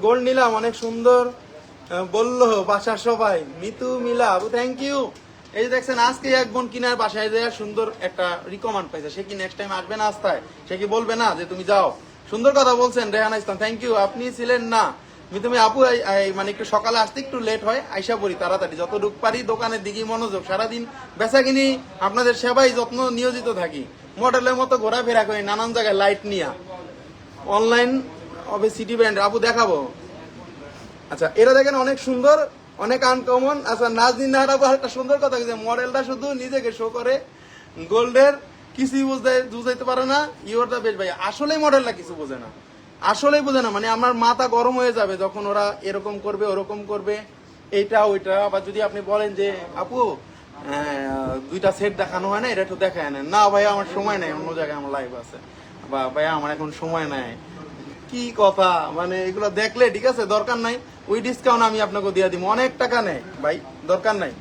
গোল্ড নিলাম, অনেক সুন্দর বললো বাসার সবাই। মিতু মিলা, থ্যাংক ইউ। এই যে দেখছেন, আজকে এক বোন কিনার বাসায় যায় সুন্দর একটা রিকমেন্ড পাইছে, সে কি নেক্সট টাইম আসবে না আস্থায়? সে কি বলবে না যে তুমি যাও? সুন্দর কথা বলছেন রেহানা ইসলাম, থ্যাংক ইউ। আপনি ছিলেন না তুমি আপু, মানে একটু সকালে আসতে একটু লেট হয়, আইসা পড়ি তাড়াতাড়ি, যতটুক পারি দোকানের দিকে মনোযোগ, সারাদিন বেচা কিনি, আপনাদের সেবাই যত্ন নিয়োজিত থাকি, মডেলের মতো ঘোরাফেরা করি নানান জায়গায় লাইট নিয়ে। অনলাইন হবে সিটি ব্র্যান্ড, আপু দেখাবো। আচ্ছা এটা দেখেন অনেক সুন্দর, অনেক আনকমন। আচ্ছা নাজনীন নাহার আপু একটা সুন্দর কথা বলছে, মডেলটা শুধু নিজেকে শো করে, গোল্ডের কিছুই বুঝাইতে পারে না। ইউর দা বেস্ট ভাই, আসলেই মডেলটা কিছু বোঝে না, আসলেই বোঝে না। মানে আমার মাথা গরম হয়ে যাবে যখন ওরা এরকম করবে ওরকম করবে, এইটা ওইটা। আবার যদি আপনি বলেন যে আপু 2টা সেট দেখানো হয় না, এটা একটু দেখায় নেন, না ভাইয়া আমার সময় নেই, অন্য জায়গায় আমার লাইভ আছে, বা ভাইয়া আমার এখন সময় নেই। কি কথা, মানে এগুলো দেখলে ঠিক আছে, দরকার নাই, ওই ডিসকাউন্ট আমি আপনাকে দিয়ে দিব, অনেক টাকা নেই ভাই, দরকার নাই।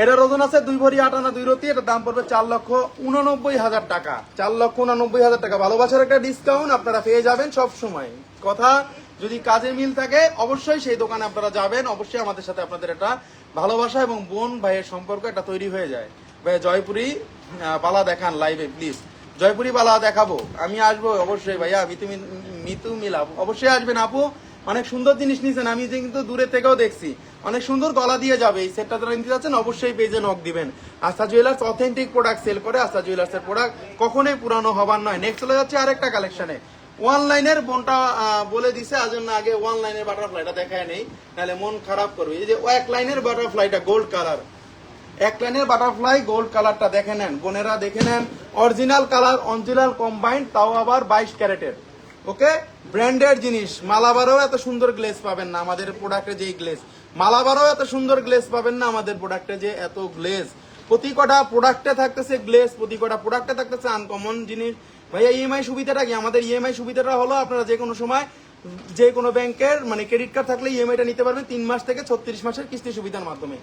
এটার ওজন আছে 2 ভরি 8 আনা 2 রতি, এটার দাম পড়বে 4,89,000 টাকা, 4,89,000 টাকা। ভালোবাসার একটা ডিসকাউন্ট আপনারা পেয়ে যাবেন সব সময়। কথা যদি কাজে মিল থাকে অবশ্যই সেই দোকানে আপনারা যাবেন, অবশ্যই আমাদের সাথে আপনাদের একটা ভালোবাসা এবং বোন ভাইয়ের সম্পর্ক একটা তৈরি হয়ে যায়। ভাই জয়পুরি বালা দেখান লাইভে প্লিজ, জয়পুরি বালা দেখাবো, আমি আসবো অবশ্যই ভাইয়া। মিতু মিলা অবশ্যই আসবেন আপু, অনেক সুন্দর জিনিস নিয়েছেন, আমি যে কিন্তু দূরে থেকেও দেখছি, অনেক সুন্দর গলা দিয়ে যাবে। এই সেটটা যারা নিতে যাচ্ছেন অবশ্যই পেজে নক দিবেন। আস্থা জুয়েলার্স অথেন্টিক প্রোডাক্ট সেল করে, আস্থা জুয়েলার্স এর প্রোডাক্ট কখনোই পুরানো হবার নয়। নেক্সট চলে যাচ্ছে আরেকটা কালেকশনে, ওয়ান লাইনের বোনটা বলে দিছে, আজন্য আগে ওয়ান লাইনের বাটারফ্লাইটা দেখায় নেই, নাহলে মন খারাপ করবে। এই যে এক লাইনের বাটারফ্লাইটা গোল্ড কালার, এক লাইনের বাটারফ্লাই গোল্ড কালারটা দেখে নেন বোনেরা, দেখে নেন, অরিজিনাল কালার অরিজিনাল কম্বাইন্ড, তাও আবার 22 ক্যারেটের। ওকে, ব্র্যান্ডেড জিনিস। মালাবারও এত সুন্দর গ্লেজ পাবেন না আমাদের প্রোডাক্টে, যে গ্লেজ মালাবারও এত সুন্দর গ্লেজ পাবেন না আমাদের প্রোডাক্টে, যে এত গ্লেজ। প্রতি কটা প্রোডাক্টে থাকতেছে গ্লেজ, প্রতি কটা প্রোডাক্টে থাকতেছে আনকমন জিনিস। ভাইয়া ইএমআই সুবিধাটা কি? আমাদের ইএমআই সুবিধাটা হলো আপনারা যে কোনো সময় যে কোনো ব্যাংকের মানে ক্রেডিট কার্ড থাকলে ইএমআইটা নিতে পারবেন 3 মাস থেকে 36 মাসের কিস্তি সুবিধার মাধ্যমে।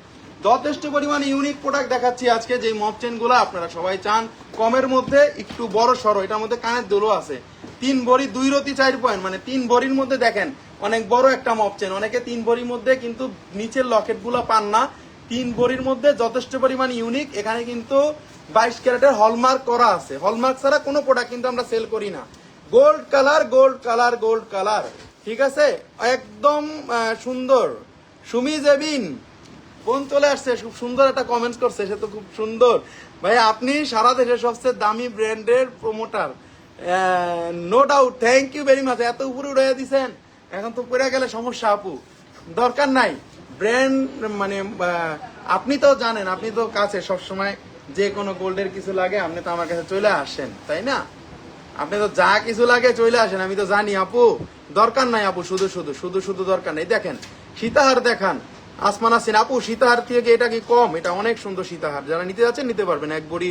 যথেষ্ট পরিমাণে ইউনিক প্রোডাক্ট দেখাচ্ছি আজকে, যে মপ চেন গুলো আপনারা সবাই চান, কমের মধ্যে একটু বড় সড়ো, এটার মধ্যে কানের দোলও আছে, 3 ভরি 2 রতি 4 পয়েন্ট, মানে 3 ভরির মধ্যে দেখেন অনেক বড় একটা মপ চেন। অনেকে 3 ভরির মধ্যে কিন্তু নিচের লকেট গুলো পান না, 3 ভরির মধ্যে যথেষ্ট পরিমাণ ইউনিক। এখানে কিন্তু 22 ক্যারেটের হলমার্ক করা আছে, হলমার্ক ছাড়া কোনো প্রোডাক্ট কিন্তু আমরা সেল করি না। Gold colour gold colour gold colour, ঠিক আছে, একদম সুন্দর। সুমি জেবিন বোন চলে আসছে, খুব সুন্দর একটা কমেন্টস করছে, সে তো খুব সুন্দর। ভাই আপনি সারা দেশের সবচেয়ে দামি ব্র্যান্ডের promoter, no doubt, thank you very much. এত উপরে উড়াইয়া দিছেন, এখন তো পড়ে গেলে সমস্যা আপু, দরকার নাই। ব্র্যান্ড মানে আপনি তো জানেন, আপনি তো কাছে সবসময়, যে কোনো গোল্ডের কিছু লাগে আপনি তো আমার কাছে চলে আসেন, তাই না? আপনি তো যা কিছু লাগে চলে আসেন, আমি তো জানি আপু, দরকার নাই আপু, শুধু দরকার নেই। দেখেন সীতাহার দেখান, আসমান আসেন আপু, সীতাহার থেকে এটা কি কম? এটা অনেক সুন্দর সীতাহার, যারা নিতে যাচ্ছেন নিতে পারবেন। 1 ভরি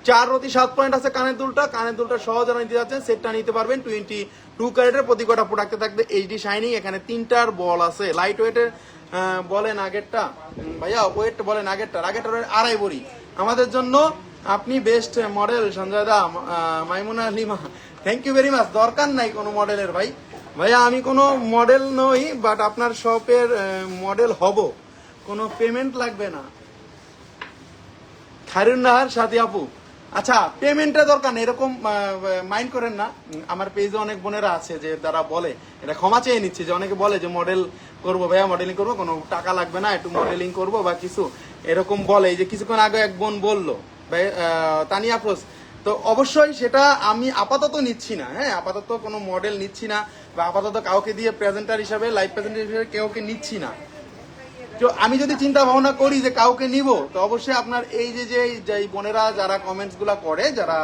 4 রতি 7 পয়েন্ট আছে কানের দুলটা সহ যারা নিতে যাচ্ছেন সেটটা নিতে পারবেন। 22 ক্যারেটের প্রতি কটা প্রোডাক্টে থাকবে এইচডি শাইনিং। এখানে 3টার বল আছে, লাইট ওয়েটের বলেন আগেরটা ভাইয়া, ওয়েট বলেন আগেরটার 2.5 ভরি আমাদের জন্য আপনি best model. Sanjay da, Maimuna Lima, thank you very much. দরকার নাই কোনো মডেলের ভাইয়া আমি কোনো মডেল নই, বাট আপনার শপের মডেল হব, কোনো পেমেন্ট লাগবে না। খায়রুন্নাহার সাথী আপু, আচ্ছা পেমেন্টের দরকার নেই, এরকম মাইন্ড করেন না। আমার পেজে অনেক বোনেরা আছে যে তারা বলে, এটা ক্ষমা চেয়ে নিচ্ছে, যে অনেকে বলে যে মডেল করবো ভাইয়া, মডেলিং করবো, কোনো টাকা লাগবে না, একটু মডেলিং করবো বা কিছু এরকম বলে। এই যে কিছুক্ষণ আগে এক বোন বললো ভাই তানিয়া আফরোজ, তো অবশ্যই সেটা আমি আপাতত নিচ্ছি না। হ্যাঁ, আপাতত কোনো মডেল নিচ্ছি না, বা আপাতত কাউকে দিয়ে প্রেজেন্টার হিসাবে, লাইভ প্রেজেন্টার হিসাবে কাউকে নিচ্ছি না। তো আমি যদি চিন্তা ভাবনা করি যে কাউকে নিব, তো অবশ্যই আপনার এই যে বোনেরা যারা কমেন্টস গুলা করে, যারা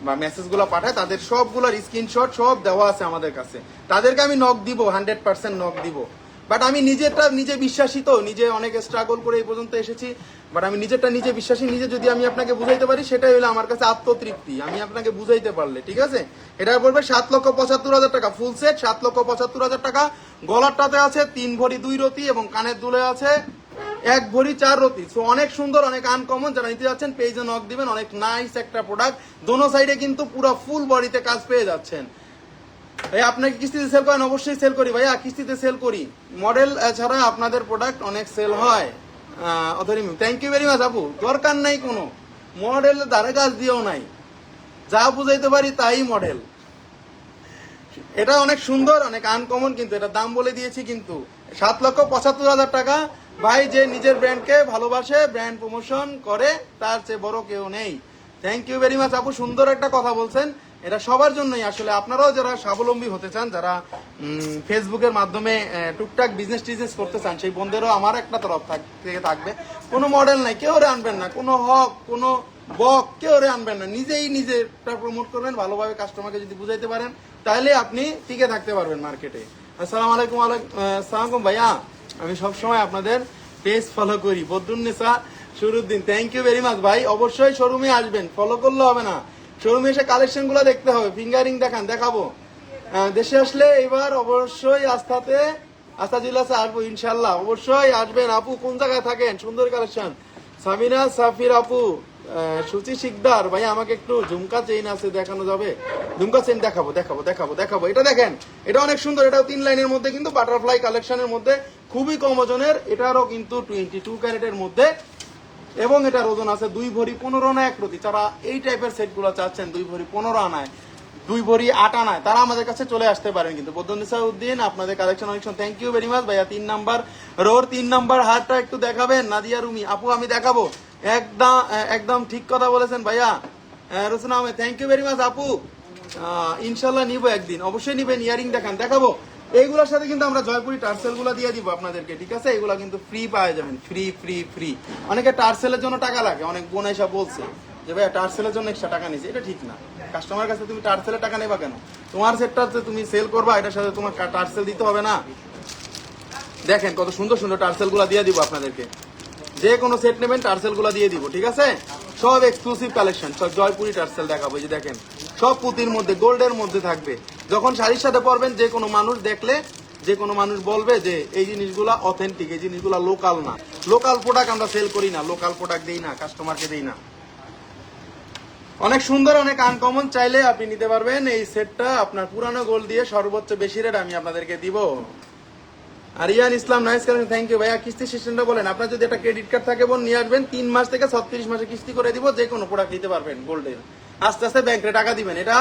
বা মেসেজ গুলা পাঠায়, তাদের সবগুলোর স্ক্রিনশট সব দেওয়া আছে আমাদের কাছে। তাদেরকে আমি নক দিব, 100% নক দিব। বাট আমি নিজে বিশ্বাসী, তো নিজে অনেক স্ট্রাগল করে এই পর্যন্ত এসেছি। বাট আমি নিজে বিশ্বাসী, নিজে যদি আমি আপনাকে বুঝাইতে পারি, সেটাই হলো আমার কাছে আত্মতৃপ্তি। আমি আপনাকে বুঝাইতে পারলে, ঠিক আছে। এটা পড়বে 7,75,000 টাকা ফুল সেট, 7,75,000 টাকা। গলারটাতে আছে 3 ভরি 2 রতি এবং কানের দুলে আছে 1 ভরি 4 রতি। সো অনেক সুন্দর, অনেক আনকমন। যারা নিতে যাচ্ছেন পেজে নক দিবেন, অনেক নাইস একটা প্রোডাক্ট। দোনো সাইডে কিন্তু পুরো ফুল বডিতে কাজ পেয়ে যাচ্ছেন। ভাই আপনাকে কিস্তিতে সেল করেন? অবশ্যই সেল করি ভাইয়া, কিস্তিতে সেল করি। মডেল ছাড়া আপনাদের প্রোডাক্ট অনেক সেল হয়। অথরিম, থ্যাংক ইউ ভেরি মাচ আপু। দরকার নাই কোনো মডেল, ধারে কাজ দিয়েও নাই, যা বুঝাইতে পারি তাই মডেল। এটা অনেক সুন্দর, অনেক আনকমন, কিন্তু এটা দাম বলে দিয়েছি কিন্তু 7,75,000 টাকা। ভাই যে নিজের ব্র্যান্ডকে ভালোবাসে, ব্র্যান্ড প্রমোশন করে, তার চেয়ে বড় কেউ নেই। থ্যাংক ইউ ভেরি মাচ আপু, সুন্দর একটা কথা বলছেন। এটা সবার জন্যই আসলে, আপনারাও যারা স্বাবলম্বী হতে চান, যারা ফেসবুকের মাধ্যমে টুকটাক বিজনেস করতে চান, সেই বন্ধুদেরও আমার একটা তরফ থেকে থাকবে। কোনো মডেল নাই, কেউ রে আনবেন না, কোনো হক, কোনো বক কেউ রে আনবেন না। নিজেরটা প্রমোট করবেন ভালোভাবে, কাস্টমারকে যদি বুঝাইতে পারেন, তাহলে আপনি টিকে থাকতে পারবেন মার্কেটে। আসসালামু আলাইকুম। আসসালাম ভাইয়া, আমি সবসময় আপনাদের পেজ ফলো করি। Badrunnesa Shuruddin, thank you very much ভাই। অবশ্যই শোরুমে আসবেন, ফলো করলে হবে না, শোরুমে এসে কালেকশন গুলো দেখতে হবে। ফিঙ্গারিং দেখাবো। দেশে আসলে এবার অবশ্যই আস্থা জিল্লাসে আসবো ইনশাল্লাহ। অবশ্যই আসবেন আপু। কোন জায়গায় থাকেন? সুন্দর কালেকশন। সামিনা সাফির আপু, সুচি শিকদার ভাই, আমাকে একটু ঝুমকা চেইন আছে দেখানো যাবে? ঝুমকা চেইন দেখাবো। এটা দেখেন, এটা অনেক সুন্দর। এটাও 3 লাইনের মধ্যে, কিন্তু বাটারফ্লাই কালেকশনের মধ্যে, খুবই কম ওজনের। এটারও কিন্তু 22 ক্যারেটের মধ্যে, এবং এটার ওজন আছে 2 ভরি 15 আনা 1 রতি। যারা এই টাইপের সেট গুলো চাচ্ছেন 2 ভরি 15 আনায়, 2 ভরি 8 আনায়, তারা আমাদের কাছে চলে আসতে পারেন। কিন্তু বদরুন্নেসা উদ্দিন, আপনাদের কালেকশন অনেক, থ্যাংক ইউ ভেরি মাচ ভাইয়া। 3 নাম্বার রোর 3 নাম্বার হারটা একটু দেখাবেন? নাদিয়া রুমি আপু, আমি দেখাবো। একদম ঠিক কথা বলেছেন ভাইয়া। Rosna Ahmed, thank you very much আপু। ইনশাল্লাহ নিবো একদিন, অবশ্যই নিবেন। ইয়ারিং দেখাবো। এইগুলোর সাথে কিন্তু আমরা জয়পুরি টার্সেল গুলা দিয়ে দিব আপনাদেরকে, ঠিক আছে। এগুলা কিন্তু ফ্রি পাওয়া যাবেন, ফ্রি। অনেকে টার্সেলের জন্য টাকা লাগে, অনেক বোন এসে বলছে যে ভাইয়া টার্সেলের জন্য এক্সট্রা টাকা নিয়েছে। এটা ঠিক না। কাস্টমার কাছে তুমি টার্সেলের টাকা নেবা কেন? তোমার সেটটা তুমি সেল করবা, এটার সাথে তোমার টার্সেল দিতে হবে না? দেখেন কত সুন্দর টার্সেল গুলা দিয়ে দিব আপনাদেরকে। যে কোনো সেট নেবেন, টার্সেল গুলা দিয়ে দিব, ঠিক আছে। সব এক্সক্লুসিভ কালেকশন, সব জয়পুরি টার্সেল দেখাবো। এই যে দেখেন, সব পুঁতির মধ্যে, গোল্ডের মধ্যে থাকবে। যখন শাড়ির সাথে পরবেন, যে কোনো মানুষ দেখলে, যে কোনো মানুষ বলবে যে এই জিনিসগুলা অথেন্টিক, এই জিনিসগুলা লোকাল না। লোকাল প্রোডাক্ট আমরা সেল করি না, লোকাল প্রোডাক্ট দেই না, কাস্টমারকে দেই না। অনেক সুন্দর, অনেক আনকমন। চাইলে আপনি নিতে পারবেন এই সেটটা। আপনার পুরানো গোল্ড দিয়ে সর্বোচ্চ বেশি রেট আমি আপনাদেরকে দিব। আরিয়ান ইসলাম, নাইস কালেকশন, থ্যাংক ইউ ভাইয়া। কিস্তি সিস্টেমটা বলেন। আপনার যদি একটা ক্রেডিট কার্ড থাকে বোন, নিয়ে আসবেন। 3 মাস থেকে 36 মাসে কিস্তি করে দিব, যে কোনো প্রোডাক্ট নিতে পারবেন গোল্ডের। আস্তে আস্তে ব্যাংকে টাকা দিবেন। এটা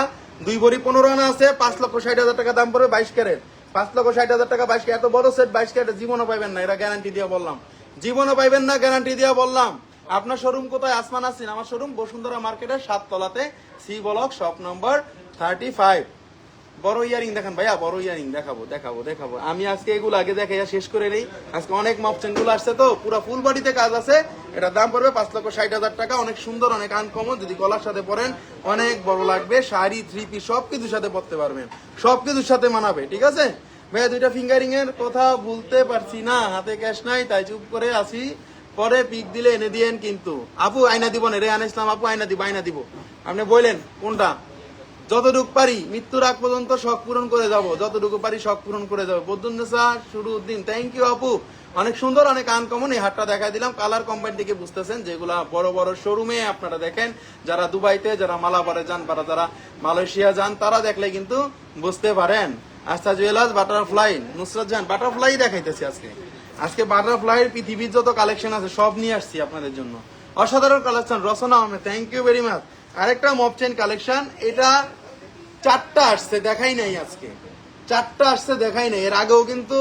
2 ভরি 15 আনা আছে, 5,60,000 টাকা দাম পড়বে, 22 ক্যারেট। 5,60,000 টাকা 22 ক্যারেট। এত বড় সেট 22 ক্যারেট জীবনও পাইবেন না, এটা গ্যারান্টি দিয়ে বললাম। জীবনও পাইবেন না, গ্যারান্টি দিয়ে বললাম। আপনার শোরুম কোথায়? আসমান আসিন। আমার শোরুম বসুন্ধরা মার্কেটের 7 তলাতে, সি ব্লক, শপ নম্বর 35। বড় ইয়ারিং দেখেন ভাইয়া, বড় ইয়ারিং দেখাবো। আমি আজকে এগুলো আগে দেখাইয়া শেষ করে নেই। আজকে অনেক মপচেন গুলো আসছে, তো পুরো ফুল বডিতে কাজ আছে। এটার দাম পড়বে 5,60,000 টাকা। অনেক সুন্দর, অনেক আনকমন। যদি গলার সাথে পরেন অনেক বড় লাগবে। শাড়ি, 3 পিস সবকিছুর সাথে পরতে পারবেন, সবকিছুর সাথে মানাবে, ঠিক আছে ভাইয়া। 2টা ফিঙ্গারিং এর কথা বলতে পারছি না, হাতে ক্যাশ নাই, তাই চুপ করে আসি। পরে পিক দিলে এনে দিয়েন কিন্তু। আপু আয়না দিব না রে, আনিসলাম আপু, আয়না দিব। আপনি বললেন কোনটা? যতটুকু পারি মৃত্যুর আগ পর্যন্ত শখ পূরণ করে যাব, যতটুকু পারি শখ পূরণ করে যাবো। বদুন্নেসা শুরুদ্দিন, থ্যাংক ইউ আপু, অনেক সুন্দর, অনেক আনকমন। এই হাটটা দেখাই দিলাম। কালার কোম্পানি থেকে বুঝতেছেন, যেগুলা বড় বড় শোরুমে আপনারা দেখেন, যারা দুবাইতে, যারা মালাবারে যান, বা যারা মালয়েশিয়া যান, তারা দেখলে কিন্তু বুঝতে পারেন। আস্থা জুয়েলার্স, বাটারফ্লাই, নুসরাত জান, বাটারফ্লাই দেখাইতেছি আজকে। আজকে বাটারফ্লাইয়ের পৃথিবীর যত কালেকশন আছে সব নিয়ে আসছি আপনাদের জন্য। অসাধারণ collection. Rachna Ahmed, thank you very much. আরেকটা মব চেন কালেকশন, এটা 4টা আসছে, দেখাই নাই আজকে। 4টা আসছে, দেখাই নাই, এর আগেও কিন্তু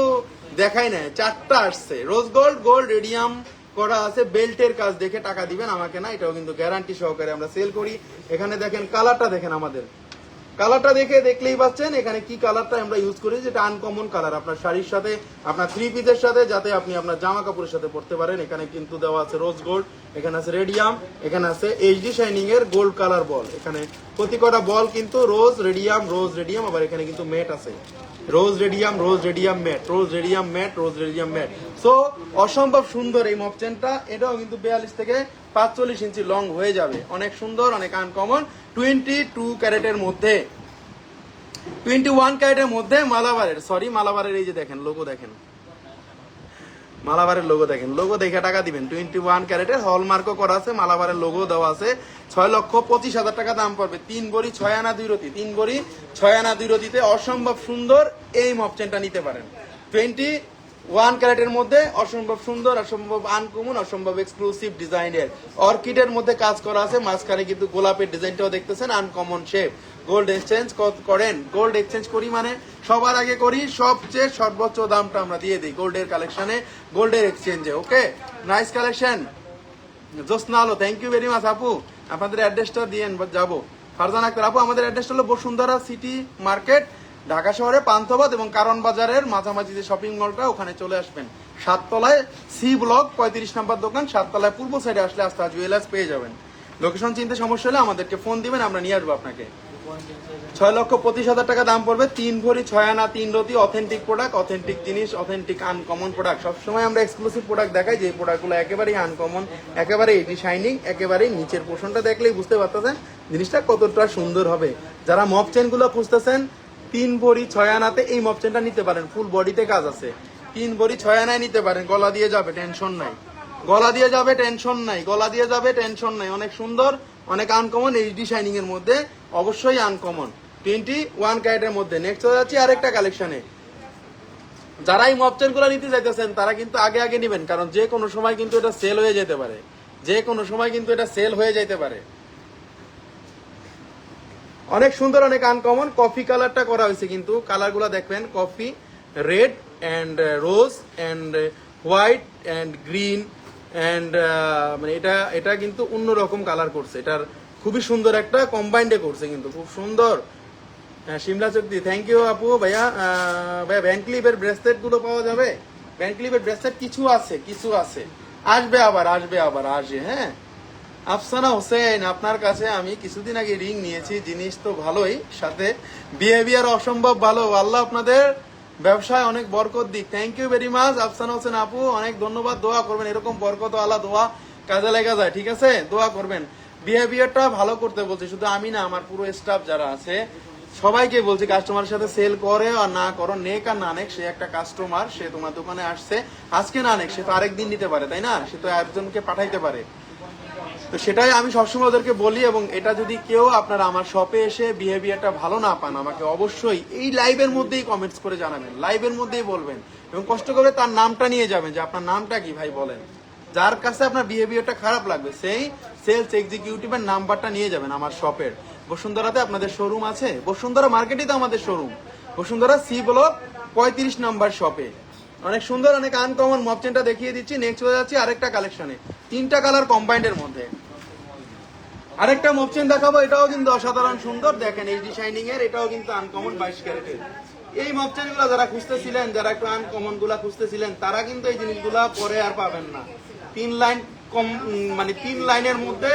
দেখাই নাই। 4টা আসছে। রোজ গোল্ড, গোল্ড রেডিয়াম করা আছে, বেল্টের কাজ দেখে টাকা দিবেন, আমাকে না। এটাও কিন্তু গ্যারান্টি সহকারে আমরা সেল করি। এখানে দেখেন কালারটা, দেখেন আমাদের কালারটা দেখলেই পাচ্ছেন এখানে কি কালারটা আমরা ইউজ করি, যেটা আনকমন কালার আপনার শাড়ির সাথে, আপনার থ্রি পিসের সাথে, যাতে আপনি আপনার জামা কাপড়ের সাথে পরতে পারেন। এখানে কিন্তু দেওয়া আছে রোজ গোল্ড, এখানে আছে রেডিয়াম, এখানে আছে এইচডি শাইনিং এর গোল্ড কালার বল। এখানে প্রতি কটা বল কিন্তু রোজ রেডিয়াম, রোজ রেডিয়াম, আবার এখানে কিন্তু ম্যাট আছে, রোজ রেডিয়াম, রোজ রেডিয়াম ম্যাট, রোজ রেডিয়াম ম্যাট, রোজ রেডিয়াম ম্যাট। সো অসম্ভব সুন্দর এই মপ চেনটা। এটাও কিন্তু 42 থেকে 45 ইঞ্চি লং হয়ে যাবে। অনেক সুন্দর, অনেক আনকমন। 22 ক্যারেটের মধ্যে, 21 ক্যারেটের মধ্যে মালাবারের, মালাবারের এই যে দেখেন লোগো, দেখেন মালাবারের লোগো, দেখেন লোগো দেখে টাকা দিবেন। 21 ক্যারেটের হলমার্কও করা আছে, মালাবারের লোগো দেওয়া আছে। 6,25,000 টাকা দাম পড়বে। 3 ভরি 6 আনা 2 রতি, 3 ভরি 6 আনা 2 রতিতে অসম্ভব সুন্দর এই মপ চেনটা নিতে পারেন। 21 ক্যারেটের মধ্যে অসম্ভব সুন্দর, অসম্ভব আনকমন, অসম্ভব এক্সক্লুসিভ ডিজাইনের অর্কিডের মধ্যে কাজ করা আছে। মাঝখানে কিন্তু গোলাপের ডিজাইনটাও দেখতেছেন, আনকমন শেপ। গোল্ড এক্সচেঞ্জ করেন? গোল্ড এক্সচেঞ্জ করি মানে সবার আগে করি, সবচেয়ে সর্বোচ্চ দামটা আমরা দিয়ে দিই গোল্ডের কালেকশনে, গোল্ডের এক্সচেঞ্জে। ওকে, নাইস কালেকশন। জোসনা আলো, থ্যাংক ইউ ভেরি মাচ আপু। আপনাদের অ্যাড্রেসটা দিয়ে যাবো। ফারজান আক্তার আপু, আমাদের অ্যাড্রেসটা হলো বসুন্ধরা সিটি মার্কেট, ঢাকা শহরে পান্থপথ এবং কারণ বাজারের মাঝামাঝি যে শপিং মলটা, ওখানে চলে আসবেন। 7 তলায় সি ব্লক 35 নম্বর দোকান, 7 তলায় পূর্ব সাইডে আসলে আস্থা জুয়েলার্স পেয়ে যাবেন। লোকেশন চিনতে সমস্যা হলে আমাদেরকে ফোন দিবেন, আমরা নিয়ে আসবো আপনাকে। 6,25,000 টাকা দাম পড়বে। 3 ভরি 6 আনা 3 রতি, অথেন্টিক প্রোডাক্ট, অথেন্টিক জিনিস, অথেন্টিক আনকমন প্রোডাক্ট। সবসময় আমরা এক্সক্লুসিভ প্রোডাক্ট দেখাই, যে প্রোডাক্টগুলো একেবারেই আনকমন, একেবারে এটি শাইনিং, একেবারেই নিচের পোর্শনটা দেখলেই বুঝতে পারতেছেন জিনিসটা কতটা সুন্দর হবে। যারা মপ চেনগুলো খুঁজতেছেন 3 ভরি 6 আনাতে এই মপ চেনটা নিতে পারেন, ফুল বডিতে কাজ আছে। 3 ভরি 6 আনায় নিতে পারেন, গলা দিয়ে যাবে, টেনশন নাই, গলা দিয়ে যাবে, টেনশন নাই, গলা দিয়ে যাবে, টেনশন নাই। অনেক সুন্দর, অনেক আনকমন, এইচডি শাইনিং এর মধ্যে, অবশ্যই আনকমন। 21 ক্যারেটের মধ্যে। নেক্সট হয়ে যাচ্ছি আরেকটা কালেকশনে। যারা এই মপ চেন গুলো নিতে চাইতেছেন তারা কিন্তু আগে আগে নেবেন, কারণ যে কোনো সময় কিন্তু এটা সেল হয়ে যেতে পারে, যে কোনো সময় কিন্তু এটা সেল হয়ে যেতে পারে। অনেক সুন্দর, অনেক আনকমন। কফি কালারটা করা হয়েছে, কিন্তু কালারগুলো দেখবেন, coffee, red and rose and white and green and মানে এটা কিন্তু অন্যরকম কালার করছে। এটার খুবই সুন্দর একটা কম্বাইন্ডে করছে, কিন্তু খুব সুন্দর। শিমলা চক্তি, থ্যাংক ইউ আপু। ভাইয়া ভ্যানক্লিপের ব্রেসলেট গুলো পাওয়া যাবে? ভ্যানক্লিপের ব্রেসলেট কিছু আছে, কিছু আছে, আসবে আবার, আসবে। হ্যাঁ, আফসানা হোসেন, আপনার কাছে আমি কিছুদিন আগে রিং নিয়েছি, জিনিস তো ভালোই, সাথে বিহেভিয়ার অসম্ভব ভালো। আল্লাহ আপনাদের ব্যবসায় অনেক বরকত দিক। Thank you very much Afsana Hossain আপু, অনেক ধন্যবাদ। দোয়া করবেন, এরকম বরকত আল্লাহ দোয়া কাজে লেগে যায়, ঠিক আছে? দোয়া করবেন। বিহেভিয়ারটা ভালো করতে বলছি, শুধু আমি না, আমার পুরো স্টাফ যারা আছে সবাইকে বলছি, কাস্টমারের সাথে সেল করে আর না করো, নেক আর না নেক, সে একটা কাস্টমার, সে তোমার দোকানে আসছে আজকে, না নেক সে তো আরেকদিন নিতে পারে, তাই না? সে তো একজনকে পাঠাইতে পারে। তো সেটাই আমি সবসময় ওদেরকে বলি। এবং এটা যদি কেউ আপনারা আমার শপে এসে বিহেভিয়ারটা ভালো না পান, আমাকে অবশ্যই এই লাইভের মধ্যেই কমেন্টস করে জানাবেন, লাইভের মধ্যেই বলবেন, এবং কষ্ট করে তার নামটা নিয়ে যাবেন, যে আপনার নামটা কি ভাই বলেন। যার কাছে আপনার বিহেভিয়ারটা খারাপ লাগবে, সেই সেলস এক্সিকিউটিভের নাম্বারটা নিয়ে যাবেন আমার শপের। বসুন্ধরাতে আপনাদের শোরুম আছে, বসুন্ধরা মার্কেটই তো আমাদের showroom, Bashundhara C block 35 number শপে। অনেক সুন্দর, অনেক আনকমন মপ চেনটা দেখিয়ে দিচ্ছি। নেক্সট হয়ে যাচ্ছি আরেকটা কালেকশনে, 3টা কালার কম্বাইন্ডের মধ্যে আরেকটা মপ চেন দেখাবো। এটাও কিন্তু অসাধারণ সুন্দর, দেখেন এইচডি শাইনিং এর, এটাও কিন্তু আনকমন 22 ক্যারেটের। এই মপ চেন গুলা যারা খুঁজতেছিলেন, যারা একটু আনকমন গুলা খুঁজতেছিলেন, তারা কিন্তু এই জিনিসগুলা পরে আর পাবেন না। 3 লাইন কম, মানে 3 লাইনের মধ্যে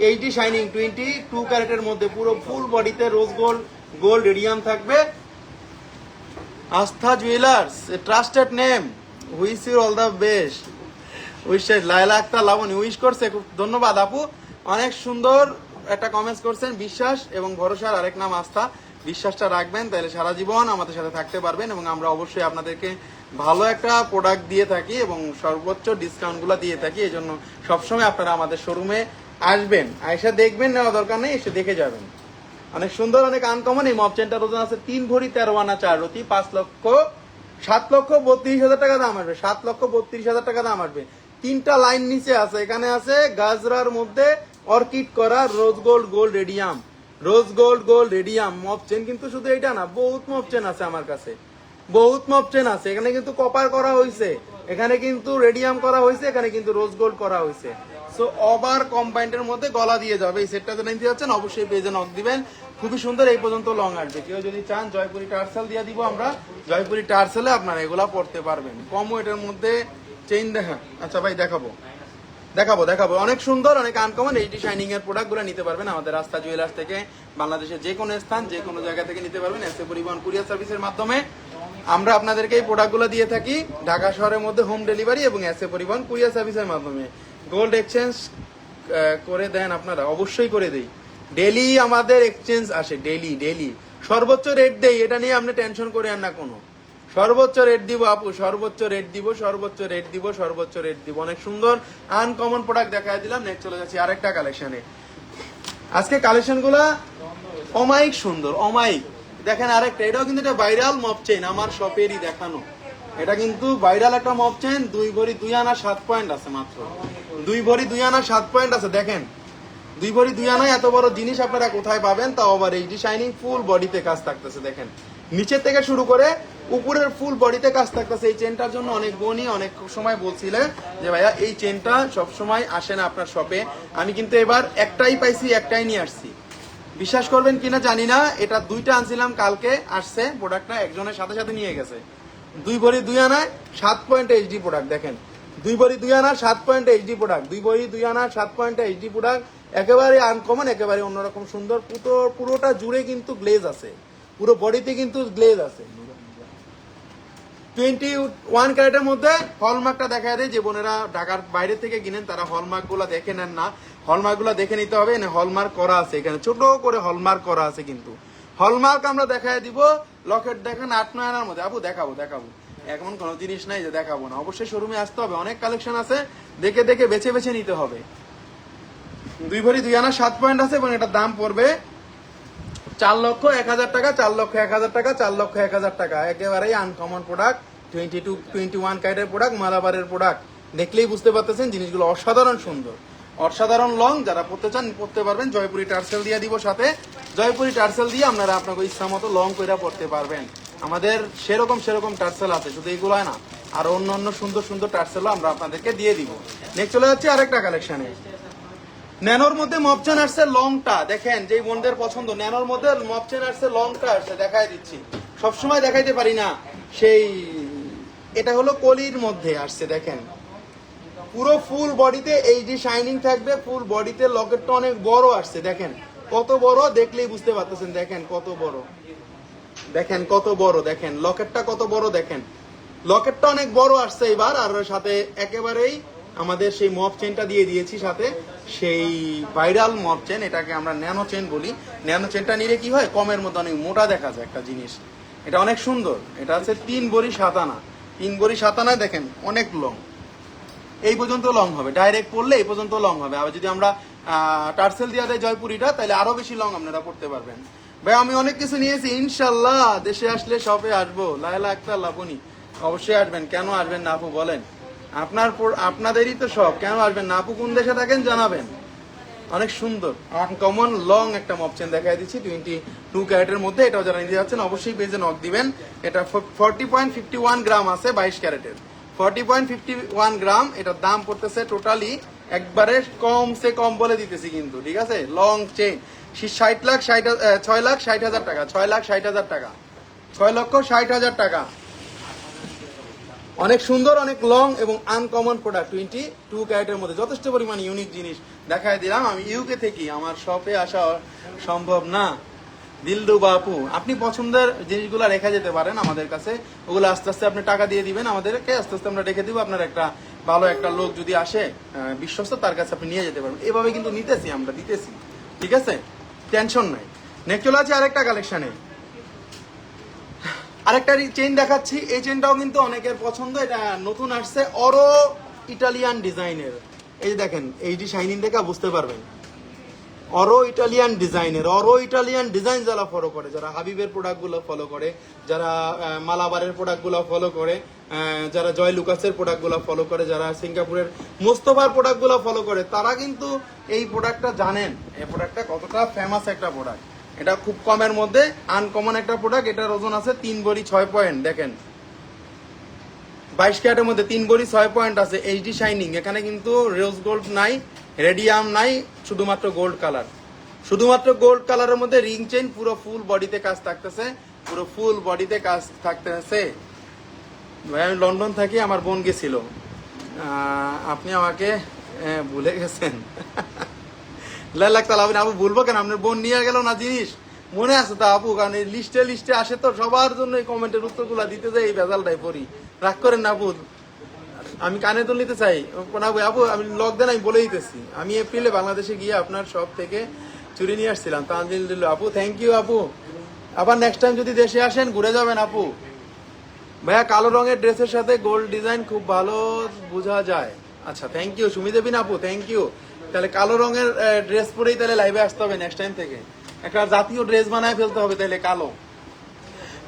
এইচডি শাইনিং 22 ক্যারেটের মধ্যে, পুরো ফুল বডিতে রোজ গোল্ড, গোল্ড রেডিয়াম থাকবে। Astha jewellers, trusted name, wish you all the best. Wish Laila Akter Laboni wish করছে, খুব ধন্যবাদ আপু। অনেক সুন্দর একটা কমেন্টস করছেন, বিশ্বাস এবং ভরসার আরেক নাম আস্থা। বিশ্বাসটা রাখবেন, তাহলে সারা জীবন আমাদের সাথে থাকতে পারবেন এবং আমরা অবশ্যই আপনাদেরকে ভালো একটা প্রোডাক্ট দিয়ে থাকি এবং সর্বোচ্চ ডিসকাউন্টগুলো দিয়ে থাকি। এই জন্য সবসময় আপনারা আমাদের শোরুমে আসবেন, এসে দেখবেন, নেওয়া দরকার নেই, এসে দেখে যাবেন। অনেক সুন্দর, অনেক আনকমন। এই মপ চেনটার ওজন আছে 3 ভরি 13 আনা 4 রতি, 7,32,000 টাকা দাম আসবে, 7,32,000 টাকা দাম আসবে। 3টা লাইন নিচে আছে, এখানে আছে গাজরার মধ্যে অর্কিড করা rose gold radium, rose gold radium মপ চেন। কিন্তু শুধু এটা না, বহুত মপ চেন আছে আমার কাছে, বহুত মপ চেন আছে। এখানে কিন্তু কপার করা হয়েছে, এখানে কিন্তু রেডিয়াম করা হয়েছে, এখানে কিন্তু রোজ গোল্ড করা হয়েছে। সো ওভার কম্বাইন্ডের মধ্যে গলা দিয়ে যাবে। এই সেটটা যদি নিতে যাচ্ছেন অবশ্যই পেজে নক দিবেন। খুবই সুন্দর, এই পর্যন্ত লং আসবে। কেউ যদি চান জয়পুরি টার্সেল দিয়ে দিব আমরা, জয়পুরি টার্সেলে আপনারা এগুলা পড়তে পারবেন। কম ওয়েটের মধ্যে চেইন দেখা। আচ্ছা ভাই দেখাবো, অনেক সুন্দর, অনেক আনকমন। এইটি শাইনিং এর প্রোডাক্ট গুলো নিতে পারবেন আমাদের রাস্তা জুয়েলার্স থেকে। বাংলাদেশের যে কোনো স্থান, যে কোনো জায়গা থেকে নিতে পারবেন এসএ পরিবহন কুরিয়ার সার্ভিসের মাধ্যমে। আমরা আপনাদেরকে এই প্রোডাক্টগুলো দিয়ে থাকি ঢাকা শহরের মধ্যে হোম ডেলিভারি এবং এসএ পরিবহন কুরিয়ার সার্ভিসের মাধ্যমে। গোল্ড এক্সচেঞ্জ করে দেন আপনারা? অবশ্যই করে দেই। ডেলি আমাদের এক্সচেঞ্জ আসে, ডেলি সর্বোচ্চ রেট দেই, এটা নিয়ে আপনি টেনশন করে আর না কোনো। সর্বোচ্চ রেট দিব আপু, সর্বোচ্চ রেট দিব। অনেক সুন্দর আনকমন প্রোডাক্ট দেখায় দিলাম। নেক্সট চলে যাচ্ছি আরেকটা কালেকশনে। আজকে কালেকশন গুলা অমাইক সুন্দর, অমাইক। দেখেন আরেকটা, এটাও কিন্তু একটা ভাইরাল মপ চেইন, আমার শপেরই দেখানো। এটা কিন্তু ভাইরাল একটা মপ চেইন, 2 ভরি 2 আনা 7 পয়েন্ট আছে, মাত্র 2 ভরি 2 আনা 7 পয়েন্ট আছে। দেখেন 2 ভরি 2 আনায় এত বড় জিনিস আপনারা কোথায় পাবেন? তাও আবার এইচডি শাইনিং, ফুল বডিতে কাজ থাকতেছে। দেখেন নিচের থেকে শুরু করে উপরের ফুল বডিতে কাজ থাকতেছে। এই চেনটার জন্য অনেক বোনই অনেক সময় বলছিলেন যে ভাইয়া এই চেনটা সবসময় আসে না আপনার শপে। আমি কিন্তু এবার একটাই পাইছি, একটাই নিয়ে আসছি। বিশ্বাস করবেন কিনা জানি না, এটা 2টা আনছিলাম, কালকে আসছে প্রোডাক্টটা, একজনের সাথে সাথে নিয়ে গেছে। 2 ভরি 2 আনায় 7 পয়েন্ট এইচডি প্রোডাক্ট। দেখেন 2 ভরি 2 আনা 7 পয়েন্ট এইচডি প্রোডাক্ট, 2 ভরি 2 আনা 7 পয়েন্ট এইচডি প্রোডাক্ট। একেবারে আনকমন, একেবারে অন্যরকম সুন্দর। পুরোটা জুড়ে কিন্তু গ্লেজ আছে, পুরো বডিতে কিন্তু গ্লেজ আছে। 21 ক্যারেটের মধ্যে হলমার্কটা দেখা দেয়। যে বোনেরা ঢাকার বাইরে থেকে কিনেন তারা হলমার্ক গুলা দেখে নেন না, হলমার্ক গুলা দেখে নিতে হবে। হলমার্ক করা আছে, এখানে ছোট করে হলমার্ক করা আছে। কিন্তু হলমার্ক আমরা দেখায় দিব। লকেট দেখেন 8-9 আনার মধ্যে। আপু দেখাবো, এমন কোনো জিনিস নাই যে দেখাবো না। অবশ্যই শোরুমে আসতে হবে, অনেক কালেকশন আছে, দেখে বেছে নিতে হবে। 2 ভরি 2 আনা 7 পয়েন্ট আছে এবং এটার দাম পড়বে 4,01,000 টাকা, 4,01,000 টাকা, 4,01,000 টাকা। একেবারেই আনকমন প্রোডাক্ট, 21 ক্যারেটের প্রোডাক্ট, মালাবারের প্রোডাক্ট। দেখলেই বুঝতে পারতেছেন জিনিসগুলো অসাধারণ সুন্দর, অসাধারণ লং। যারা পড়তে চান পড়তে পারবেন। জয়পুরি টার্সেল দিয়ে দিব সাথে, জয়পুরি টার্সেল দিয়ে আপনারা আপনাকে ইচ্ছা মতো লং করে পড়তে পারবেন। আমাদের সেরকম টার্সেল আছে, শুধু এগুলো না, আর অন্য সুন্দর টার্সেলও আমরা আপনাদেরকে দিয়ে দিব। নেক্সট চলে যাচ্ছে আরেকটা কালেকশনে। ন্যানোর মধ্যে মপচেন আসছে লংটা। দেখেন যেই বোনদের পছন্দ, ন্যানোর মধ্যে মপচেন আসছে লংটা আসছে, দেখাই দিচ্ছি। সবসময় দেখাইতে পারি না, সেই এটা হলো কলির মধ্যে আসছে। দেখেন পুরো ফুল বডিতে এইচডি শাইনিং থাকবে, ফুল বডিতে লকেটটা অনেক বড় আসছে। দেখেন কত বড়, দেখলেই বুঝতে পারতেছেন। দেখেন কত বড়, দেখেন লকেটটা কত বড়। দেখেন লকেটটা অনেক বড় আসছে এবার। আর সাথে একেবারেই আমাদের সেই মপ চেনটা দিয়ে দিয়েছি সাথে, সেই ভাইরাল মপ চেন, এটাকে আমরা ন্যানো চেন বলি। ন্যানো চেনটা নিলে কি হয়, কমের মধ্যে অনেক মোটা দেখা যায় একটা জিনিস। এটা অনেক সুন্দর। এটা আছে 3 ভরি 7 আনা, 3 ভরি 7 আনায় দেখেন অনেক লং, এই পর্যন্ত লং হবে। ডাইরেক্ট পড়লে এই পর্যন্ত লং হবে। আবার যদি আমরা টার্সেল দিয়ে দেয় জয়পুরিটা, তাহলে আরো বেশি লং আপনারা পড়তে পারবেন। ভাই আমি অনেক কিছু নিয়েছি, ইনশাল্লাহ দেশে আসলে শপে আসবো। লাইলা আক্তার লাবণী, অবশ্যই আসবেন। কেন আসবেন না আপু বলেন? আপনাদেরই তো সব, কেন আসবেন না আপু? কোন দেশে থাকেন জানাবেন। অনেক সুন্দর আনকমন লং একটা মপচেন দেখাই দিচ্ছি 22 ক্যারেটের মধ্যে। এটাও যারা নিতে যাচ্ছেন অবশ্যই পেজে নক দিবেন। এটা 40.51 গ্রাম আছে, 22 ক্যারেটের 40.51 গ্রাম। এটার দাম পড়তেছে টোটালি একবারে কমসে কম বলে দিতেছি কিন্তু, ঠিক আছে? লং চেইন 6,60,000 টাকা, 6,60,000 টাকা, 6,60,000 টাকা। অনেক সুন্দর, অনেক লং এবং আনকমন প্রোডাক্ট 22 ক্যারেটের মধ্যে। যথেষ্ট পরিমাণ ইউনিক জিনিস দেখায় দিলাম। আমি ইউকে থেকে, আমার শপে আসা সম্ভব না। দিলদু বাপু, আপনি পছন্দের জিনিসগুলো রেখে যেতে পারেন আমাদের কাছে। ওগুলো আস্তে আস্তে আপনি টাকা দিয়ে দিবেন আমাদেরকে, আস্তে আস্তে আমরা রেখে দিব। আপনার একটা ভালো একটা লোক যদি আসে বিশ্বস্ত, তার কাছে আপনি নিয়ে যেতে পারবেন। এভাবে কিন্তু নিতেছি, আমরা দিতেছি। ঠিক আছে, টেনশন নাই। নেক্সট চলে আছে আরেকটা কালেকশনে, আরেকটা চেইন দেখাচ্ছি। এই চেইনটাও কিন্তু অনেকের পছন্দ, এটা নতুন আসছে, অরো ইটালিয়ান ডিজাইনের। এই যে দেখেন, এইটি শাইনিং দেখা বুঝতে পারবেন, অরো ইটালিয়ান ডিজাইনের। অরো ইটালিয়ান ডিজাইন যারা ফলো করে, যারা হাবিবের প্রোডাক্টগুলো ফলো করে, যারা মালাবারের প্রোডাক্টগুলো ফলো করে, যারা জয় লুকাসের প্রোডাক্টগুলো ফলো করে, যারা সিঙ্গাপুরের মোস্তফার প্রোডাক্টগুলো ফলো করে, তারা কিন্তু এই প্রোডাক্টটা জানেন, এই প্রোডাক্টটা কতটা ফেমাস একটা প্রোডাক্ট। এটা খুব কমের মধ্যে আনকমন একটা প্রোডাক্ট। এটার ওজন আছে 3 ভরি 6 পয়েন্ট। দেখেন 22 ক্যারেটের মধ্যে 3 ভরি 6 পয়েন্ট আছে, এইচডি শাইনিং। এখানে কিন্তু রোজ গোল্ড নাই, রেডিয়াম নাই, শুধুমাত্র গোল্ড কালার। শুধুমাত্র গোল্ড কালারের মধ্যে রিং চেইন, পুরো ফুল বডিতে কাজ থাকতেছে, পুরো ফুল বডিতে কাজ থাকতেছে। ভাই আমি লন্ডন থাকি, আমার বোন গেছিল, আপনি আমাকে ভুলে গেছেন। লাখ তাহলে আপনি, আপু বলবো কেন, আপনার বোন নিয়ে গেল না জিনিস, মনে আছে তো আপু, কারণ এই লিস্টে আসে তো সবার জন্য, এই কমেন্টের উত্তরগুলো দিতে যাই এই ভেজালটাই পড়ি। রাগ করেন না আপু, আমি কানে তো নিতে চাই না আপু, আমি লক দেন, আমি বলে দিতেছি। আমি এপ্রিলে বাংলাদেশে গিয়ে আপনার শপ থেকে চুরি নিয়ে আসছিলাম, তানজিল দিল। আপু থ্যাংক ইউ আপু, আবার নেক্সট টাইম যদি দেশে আসেন ঘুরে যাবেন আপু। ভাইয়া কালো রঙের ড্রেসের সাথে গোল্ড ডিজাইন খুব ভালো বোঝা যায়। আচ্ছা থ্যাংক ইউ সুমি দেবিন আপু, থ্যাংক ইউ। তাহলে কালো রঙের ড্রেস পরেই তাহলে লাইভে আসতে হবে নেক্সট টাইম থেকে, একটা জাতীয় ড্রেস বানায় ফেলতে হবে তাহলে কালো।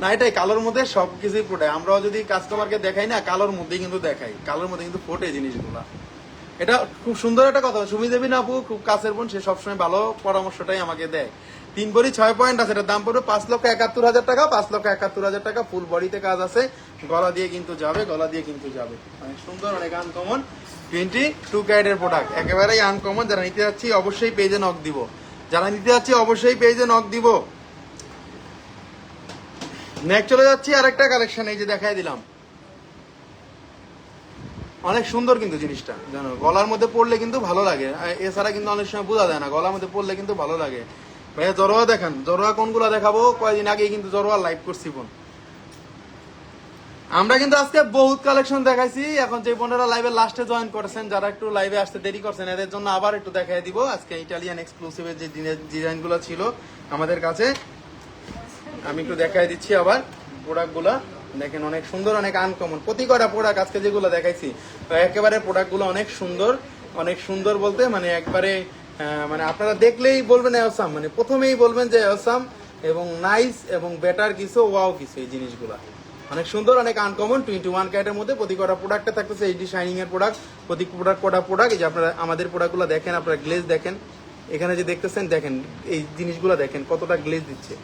না এটাই কালোর মধ্যে সবকিছুই ফোটে, আমরাও যদি কাস্টমারকে দেখাই না কালোর মধ্যেই কিন্তু দেখাই, কালোর মধ্যে কিন্তু ফোটে জিনিসগুলা। এটা খুব সুন্দর একটা কথা, সুমি দেবিন আপু খুব কাছের বোন, সে সবসময় ভালো পরামর্শটাই আমাকে দেয়। 3 ভরি 6 পয়েন্ট আছে, এটার দাম পড়বে 5,71,000 টাকা। 5,71,000 টাকা, ফুল বডিতে কাজ আছে, গলা দিয়ে কিন্তু যাবে, গলা দিয়ে কিন্তু যাবে। অনেক সুন্দর, অনেক আনকমন 22 ক্যারেটের প্রোডাক্ট, একেবারেই আনকমন। যারা নিতে যাচ্ছি অবশ্যই পেজে নক দিব, যারা নিতে যাচ্ছি অবশ্যই পেজে নক দিব। নেক্সট চলে যাচ্ছি আরেকটা কালেকশন, এই যে দেখাই দিলাম, অনেক সুন্দর কিন্তু জিনিসটা, জানো গলার মধ্যে পড়লে কিন্তু ভালো লাগে, এছাড়া কিন্তু অনেক সময় বোঝা যায় না, গলার মধ্যে পড়লে কিন্তু ভালো লাগে। ভাইয়া জরোয়া দেখান, জরোয়া কোনগুলো দেখাবো, কয়েকদিন আগে কিন্তু জরোয়া লাইভ করছি বোন। আমরা কিন্তু আজকে বহুত কালেকশন দেখাইছি, এখন যে বোনেরা লাইভে লাস্টে জয়েন করেছেন, যারা একটু লাইভে আসতে দেরি করছেন, এদের জন্য আবার একটু দেখাই দিব আজকে ইটালিয়ান এক্সক্লুসিভের যে ডিজাইনগুলো ছিল আমাদের কাছে, আমি একটু দেখাই দিচ্ছি আবার প্রোডাক্টগুলো। দেখেন অনেক সুন্দর, অনেক আনকমন প্রতি কটা প্রোডাক্ট আজকে যেগুলো দেখাইছি, একেবারে প্রোডাক্টগুলো অনেক সুন্দর। অনেক সুন্দর বলতে মানে একবারে মানে আপনারা দেখলেই বলবেন অসাম, মানে প্রথমেই বলবেন যে অসাম এবং নাইস এবং বেটার কিছু, ওয়াও কিছু। এই জিনিসগুলো অনেক সুন্দর, অনেক আনকমন। 21 ক্যারেটের মধ্যে প্রতি কটা প্রোডাক্টে থাকতেছে এইচডি শাইনিং এর প্রোডাক্ট, প্রতি প্রোডাক্ট। এই যে আপনারা আমাদের প্রোডাক্টগুলো দেখেন, আপনারা গ্লেজ দেখেন, এখানে যে দেখতেছেন দেখেন এই জিনিসগুলো দেখেন কতটা গ্লেজ দিচ্ছে।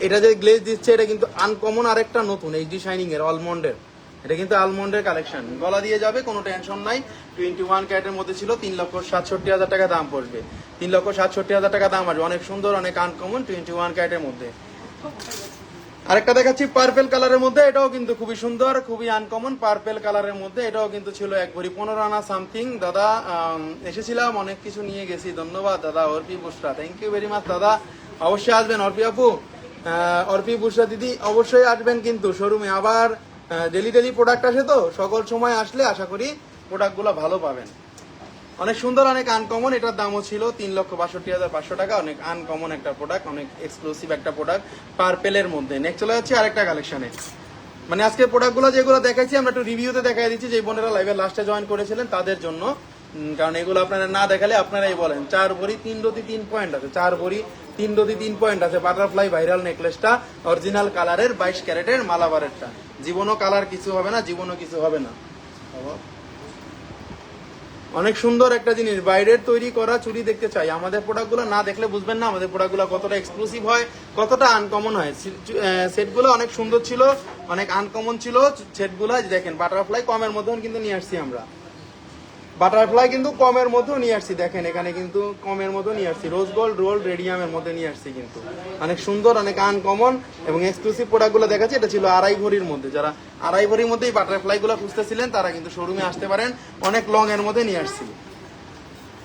এটা যে গ্লেজ দিচ্ছে এটা কিন্তু আনকমন, আরেকটা নতুন এইচডি শাইনিং এর আলমন্ডের, এটা কিন্তু আলমন্ডের কালেকশন, গলা দিয়ে যাবে, কোনো টেনশন নাই। 21 ক্যারেটের মধ্যে ছিল, 3,67,000 টাকা দাম পড়বে, 3,67,000 টাকা দাম আসবে। অনেক সুন্দর, অনেক আনকমন 21 ক্যারেটের মধ্যে। আরেকটা দেখাচ্ছি পার্পেল কালারের মধ্যে, এটাও কিন্তু খুবই সুন্দর, খুবই আনকমন পার্পেল কালারের মধ্যে। এটাও কিন্তু ছিল 1 ভরি 15 আনা সামথিং। দাদা এসেছিলাম, অনেক কিছু নিয়ে গেছি, ধন্যবাদ দাদা। অর্পি বুসরা, থ্যাংক ইউ ভেরি মাচ দাদা। অবশ্যই আসবেন অর্পি আপু, অর্পি বুসরা দিদি, অবশ্যই আসবেন কিন্তু শোরুমে। আবার ডেলি প্রোডাক্ট আসে তো, সকল সময় আসলে আশা করি প্রোডাক্টগুলো ভালো পাবেন। অনেক সুন্দর, অনেক আনকমন। এটার দামও ছিল 3,62,500 টাকা। অনেক আনকমন একটা প্রোডাক্ট, অনেক এক্সক্লুসিভ একটা প্রোডাক্ট পার্পেলের মধ্যে। নেক্সট চলে যাচ্ছে আরেকটা কালেকশনে, মানে আজকে প্রোডাক্টগুলো যেগুলো দেখাইছি আমরা একটু রিভিউতে দেখাই দিচ্ছি, যে বোনেরা লাইভে লাস্টে জয়েন করেছিলেন তাদের জন্য, কারণ এগুলো আপনারা না দেখালে আপনারাই বলেন। 4 ভরি 3 রতি 3 পয়েন্ট আছে, 4 ভরি 3 রতি 3 পয়েন্ট আছে। বাটারফ্লাই ভাইরাল নেকলেসটা অরিজিনাল কালারের 22 ক্যারেটের মালাবারেরটা, জীবনও কালার কিছু হবে না, জীবনও কিছু হবে না। অনেক সুন্দর একটা জিনিস, বাইরের তৈরি করা চুড়ি দেখতে চাই, আমাদের প্রোডাক্টগুলো না দেখলে বুঝবেন না আমাদের প্রোডাক্টগুলো কতটা এক্সক্লুসিভ হয়, কতটা আনকমন হয়। সেটগুলো অনেক সুন্দর ছিল, অনেক আনকমন ছিল সেটগুলো। দেখেন বাটারফ্লাই কমের মধ্যেও কিন্তু নিয়ে আসছি আমরা, বাটারফ্লাই কিন্তু কমের মধ্যেও নিয়ে আসছি, দেখেন এখানে কিন্তু কমের মধ্যে নিয়ে আসছি, রোজ গোল্ড রোল রেডিয়ামের মধ্যে নিয়ে আসছি কিন্তু। অনেক সুন্দর, অনেক আনকমন এবং এক্সক্লুসিভ প্রোডাক্টগুলো দেখাচ্ছি। এটা ছিল 2.5 ভরির মধ্যে, যারা 2.5 ভরির মধ্যে এই বাটারফ্লাইগুলো খুঁজতেছিলেন তারা কিন্তু শোরুমে আসতে পারেন। অনেক লং এর মধ্যে নিয়ে আসছি,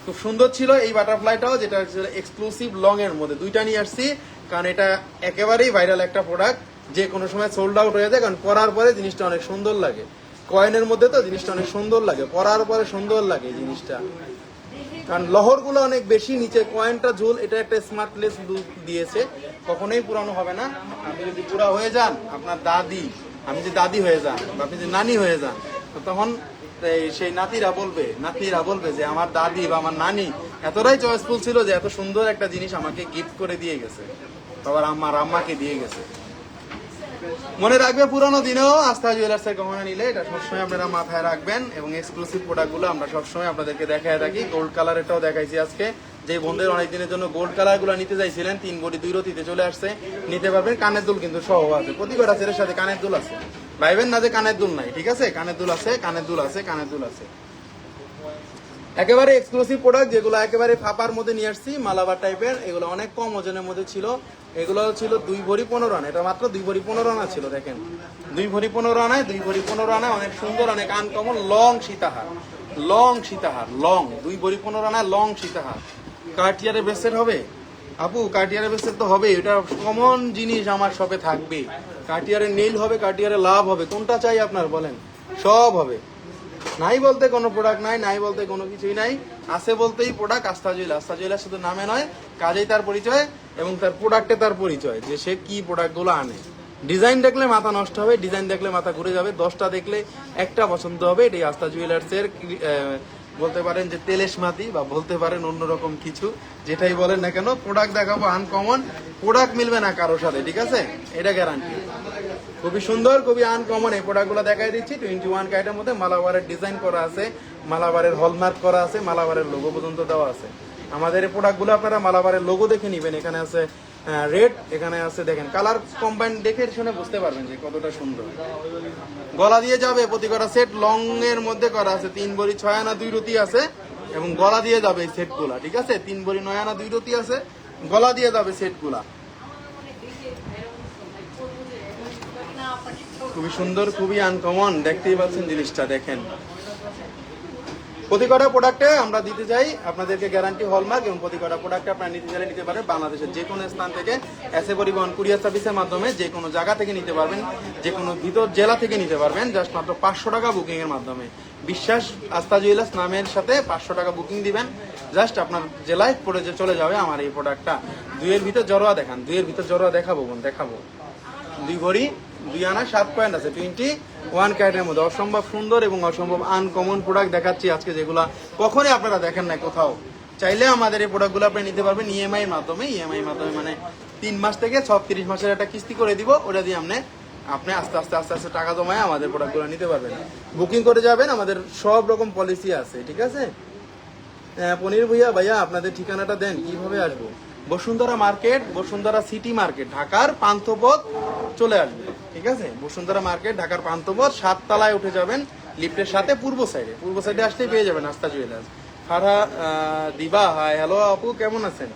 খুব সুন্দর ছিল এই বাটারফ্লাইটাও, যেটা এক্সক্লুসিভ লং এর মধ্যে। দুইটা নিয়ে আসছি কারণ এটা একেবারেই ভাইরাল একটা প্রোডাক্ট, যে কোনো সময় সোল্ড আউট হয়ে যায়, কারণ পরার পরে জিনিসটা অনেক সুন্দর লাগে, কয়েনের মধ্যে তো জিনিসটা অনেক সুন্দর লাগে, পরার পরে সুন্দর লাগে জিনিসটা। কারণ লহরগুলো অনেক বেশি, নিচে কয়েনটা ঝুল, এটা একটা স্মার্টলেস লুক দিয়েছে, কখনোই পুরানো হবে না। আপনি যদি পুরা হয়ে যান, আপনার দাদি, আমি যদি দাদি হয়ে যান বা আপনি যদি নানি হয়ে যান, তো তখন সেই নাতিরা বলবে যে আমার দাদি বা আমার নানি এতটাই চয়েসফুল ছিল যে এত সুন্দর একটা জিনিস আমাকে গিফট করে দিয়ে গেছে, আবার আমার আম্মাকে দিয়ে গেছে। মনে রাখবে পুরানো দিনেও আস্থা জুয়েলার্সের গহনা নিলে এটা সবসময় আপনারা মাথায় রাখবেন। এবং এক্সক্লুসিভ প্রোডাক্টগুলো আমরা সবসময় আপনাদেরকে দেখায় থাকি। গোল্ড কালারেরটাও দেখাইছি আজকে, যে বন্ধুদের অনেক দিনের জন্য গোল্ড কালারগুলো নিতে চাইছিলেন, 3 ভরি 2 রতিতে চলে আসছে, নিতে পারবেন। কানের দুল কিন্তু সহ আছে, প্রতিটা সেটের সাথে কানের দুল আছে, ভাইবেন না যে কানের দুল নাই, ঠিক আছে, কানের দুল আছে, কানের দুল আছে, কানের দুল আছে। একেবারে এক্সক্লুসিভ প্রোডাক্ট, যেগুলো একেবারে ফাপার মধ্যে নিয়ে আসছি, মালাবার টাইপের, এগুলো অনেক কম ওজনের মধ্যে ছিল। এগুলো ছিল 2 ভরি 15 আনা, এটা মাত্র 2 ভরি 15 আনা ছিল। দেখেন 2 ভরি 15 আনায়, 2 ভরি 15 আনায় অনেক সুন্দর, অনেক আনকমন লং সীতাহার, লং 2 ভরি 15 আনায় লং সীতাহার। কার্টিয়ারের ব্রেসলেট হবে আপু, কার্টিয়ারের ব্রেসলেট তো হবে, এটা কমন জিনিস আমার শপে থাকবে। কার্টিয়ারের নীল হবে, কার্টিয়ারের লাভ হবে, কোনটা চাই আপনার বলেন, সব হবে। নাই বলতে কোনো প্রোডাক্ট নাই, নাই বলতে কোনো কিছুই নাই, আছে বলতেই প্রোডাক্ট। আস্থা জুয়েলার্স শুধু নামে নয়, কাজেই তার পরিচয় এবং তার প্রোডাক্টে তার পরিচয়, যে সে কি প্রোডাক্টগুলো আনে। ডিজাইন দেখলে মাথা নষ্ট হবে, ডিজাইন দেখলে মাথা ঘুরে যাবে, 10টা দেখলে একটা পছন্দ হবে। এটাই আস্থা জুয়েলার্সের বলতে পারেন যে তেলেশমাতি, বা বলতে পারেন অন্যরকম কিছু, যেটাই বলেন না কেন। প্রোডাক্ট দেখাবো আনকমন, প্রোডাক্ট মিলবে না কারোর সাথে, ঠিক আছে, এটা গ্যারান্টি। খুবই সুন্দর, খুবই আনকমন এই প্রোডাক্টগুলো দেখাই দিচ্ছি। 21 ক্যারেটের মধ্যে মালাবারের ডিজাইন করা আছে, মালাবারের হলমার্ক করা আছে, মালাবারের লোগো পর্যন্ত দেওয়া আছে। আমাদের এই প্রোডাক্টগুলো আপনারা মালাবারের লোগো দেখে নিবেন। এখানে আছে রেড, এখানে আছে দেখেন কালার কম্বাইন, দেখে শুনে বুঝতে পারবেন যে কতটা সুন্দর। গলা দিয়ে যাবে প্রতি কটা সেট, লং এর মধ্যে করা আছে, 3 ভরি 6 আনা 2 রতি আছে, এবং গলা দিয়ে যাবে এই সেটগুলা, ঠিক আছে, 3 ভরি 9 আনা 2 রতি আছে, গলা দিয়ে যাবে সেটগুলা। খুবই সুন্দর, খুবই আনকমন, দেখতেই পাচ্ছেন জিনিসটা, দেখেন। প্রতি কটা প্রোডাক্টে আমরা দিতে চাই আপনাদেরকে গ্যারান্টি হলমার্ক, এবং প্রতি কটা প্রোডাক্টে আপনারা নিতে চাইলে নিতে পারেন বাংলাদেশের যে কোনো স্থান থেকে, এসএ পরিবহন কুরিয়ার সার্ভিসের মাধ্যমে যে কোনো জায়গা থেকে নিতে পারবেন, যে কোনো ভিতর জেলা থেকে নিতে পারবেন, জাস্ট মাত্র 500 টাকা বুকিং এর মাধ্যমে। বিশ্বাস আস্থা জুয়েলার্স নামের সাথে 500 টাকা বুকিং দিবেন, জাস্ট আপনার জেলায় পড়ে যে চলে যাবে আমার এই প্রোডাক্টটা। 2 এর ভিতর জড়োয়া দেখান, 2 এর ভিতর জড়োয়া দেখাবো, দেখাবো। 2 ভরি 2 আনা 7 পয়েন্ট আছে, 21 ক্যারেটের মধ্যে অসম্ভব সুন্দর এবং অসম্ভব আনকমন প্রোডাক্ট দেখাচ্ছি আজকে, যেগুলা কখনোই আপনারা দেখেন না কোথাও। চাইলে আমাদের এই প্রোডাক্টগুলো আপনি নিতে পারবেন ইএমআই এর মাধ্যমে, মানে 3 মাস থেকে 36 মাসের একটা কিস্তি করে দিব, ওটা দিয়ে আপনি আস্তে আস্তে টাকা জমায় আমাদের প্রোডাক্টগুলো নিতে পারবেন। বুকিং করে যাবেন, আমাদের সব রকম পলিসি আছে, ঠিক আছে। পনির ভাইয়া আপনাদের ঠিকানাটা দেন, কিভাবে আসবো? Bashundhara market, Bashundhara city market, ঢাকার পান্থপথ চলে আসবে, ঠিক আছে। বসুন্ধরা মার্কেট, ঢাকার পান্থপথ, 7 তলায় উঠে যাবেন, লিফটের সাথে পূর্ব সাইডে আসলেই পেয়ে যাবেন আস্থা জুয়েলার্স। ফারহা দিবা, হাই, হ্যালো আপু, কেমন আছেন?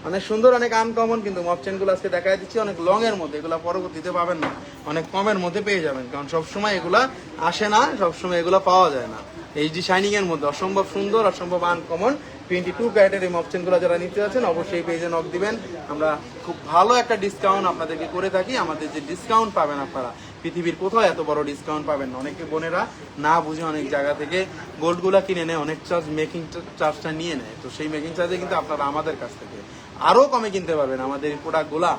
অনেক সুন্দর, অনেক আনকমন কিন্তু মক চেনগুলো আজকে দেখাই দিচ্ছি, অনেক লং এর মধ্যে, এগুলো পরবর্তীতে পাবেন না, অনেক কমের মধ্যে পেয়ে যাবেন, কারণ সবসময় এগুলা আসে না, সবসময় এগুলো পাওয়া যায় না। এইচডি শাইনিং এর মধ্যে অসম্ভব সুন্দর, অসম্ভব আনকমন 22 ক্যারেটের এই মক চেনগুলো যারা নিতে আছেন অবশ্যই পেজে নক দিবেন। আমরা খুব ভালো একটা ডিসকাউন্ট আপনাদেরকে করে থাকি। আমাদের যে ডিসকাউন্ট পাবেন আপনারা পৃথিবীর কোথাও এত বড় ডিসকাউন্ট পাবেন না। অনেকে বোনেরা না বুঝে অনেক জায়গা থেকে গোল্ডগুলা কিনে নেয়, অনেক চার্জ, মেকিং চার্জটা নিয়ে নেয়, তো সেই মেকিং চার্জে কিন্তু আপনারা আমাদের কাছ থেকে আরো কমে কিনতে পারবেন আমাদের এই প্রোডাক্টগুলা।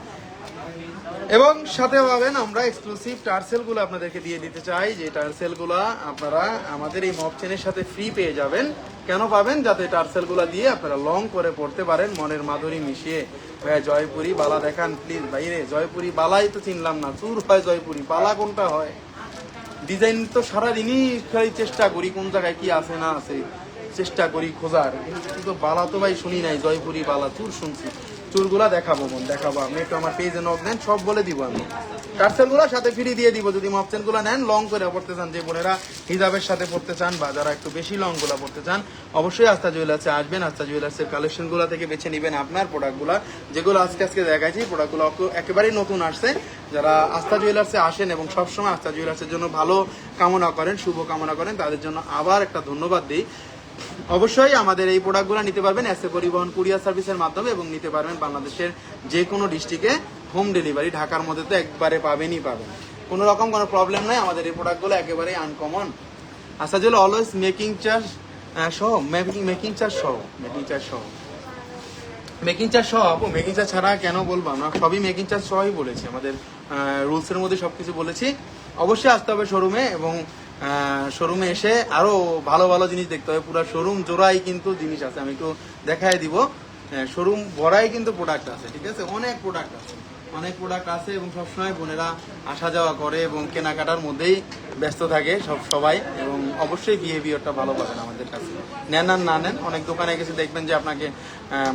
এবং সাথে পাবেন আমরা এক্সক্লুসিভ টার্সেল গুলো আপনাদেরকে দিয়ে দিতে চাই, যে টার্সেল গুলা আপনারা আমাদের এই মক চেনের সাথে ফ্রি পেয়ে যাবেন। কেন পাবেন? যাতে টার্সেল গুলা দিয়ে আপনারা লং করে পড়তে পারেন, মনের মাধুরী মিশিয়ে। ভাইয়া জয়পুরি বালা দেখান প্লিজ। বাইরে জয়পুরি বালাই তো চিনলাম না, চুর হয় জয়পুরি বালা কোনটা হয়? ডিজাইন তো সারাদিনই চেষ্টা করি কোন জায়গায় কি আছে না আছে, চেষ্টা করি খোঁজার, কিন্তু বালা তো ভাই শুনি নাই। জয়পুরি বালা, চুর শুনছি। চুরগুলা দেখাবো বোন, দেখাবো। আপনি একটু আমার পেজে নক দেন, সব বলে দিব আমি। টার্সেলগুলো সাথে ফ্রি দিয়ে দিব যদি মপচেনগুলো নেন, লং করে পড়তে চান, যে বোনেরা হিজাবের সাথে পড়তে চান বা যারা একটু বেশি লং গুলা পড়তে চান, অবশ্যই আস্থা জুয়েলার্সে আসবেন। আস্থা জুয়েলার্সের কালেকশনগুলো থেকে বেছে নেবেন আপনার প্রোডাক্টগুলো, যেগুলো আজকে দেখাইছি। প্রোডাক্টগুলো একেবারেই নতুন আসছে। যারা আস্থা জুয়েলার্সে আসেন এবং সবসময় আস্থা জুয়েলার্সের জন্য ভালো কামনা করেন, শুভ কামনা করেন, তাদের জন্য আবার একটা ধন্যবাদ দিই। অবশ্যই আমাদের এই প্রোডাক্টগুলো নিতে পারবেন এসএ পরিবহন কুরিয়ার সার্ভিসের মাধ্যমে, এবং নিতে পারবেন বাংলাদেশের যে কোনো ডিস্ট্রিক্টে হোম ডেলিভারি। ঢাকার মধ্যে তো একবারে পাবেন, কোনো রকম কোনো প্রবলেম নাই। আমাদের এই প্রোডাক্টগুলো একেবারেই আনকমন। আচ্ছা, যেগুলো অলওয়েজ মেকিং চার্জ সহ মেকিং চার্জ সহ মেকিং চার্জ সহ আপু, মেকিং চার্জ ছাড়া কেন বলবো, আমরা সবই মেকিং চার্জ সহই বলেছি, আমাদের রুলসের মধ্যে সবকিছু বলেছি। অবশ্যই আসতে হবে শোরুমে, এবং শোরুমে এসে আরো ভালো ভালো জিনিস দেখতে হবে। পুরো শোরুম জোড়াই কিন্তু জিনিস আছে, আমি একটু দেখাই দিব। শোরুম ভরাই কিন্তু প্রোডাক্ট আছে, ঠিক আছে, অনেক প্রোডাক্ট আছে এবং সবসময় বোনেরা আসা যাওয়া করে এবং কেনাকাটার মধ্যেই ব্যস্ত থাকে সবাই, এবং অবশ্যই বিহেভিয়ারটা ভালো পাবেন আমাদের কাছে। নেন আর না নেন, অনেক দোকানে গেছে দেখবেন যে আপনাকে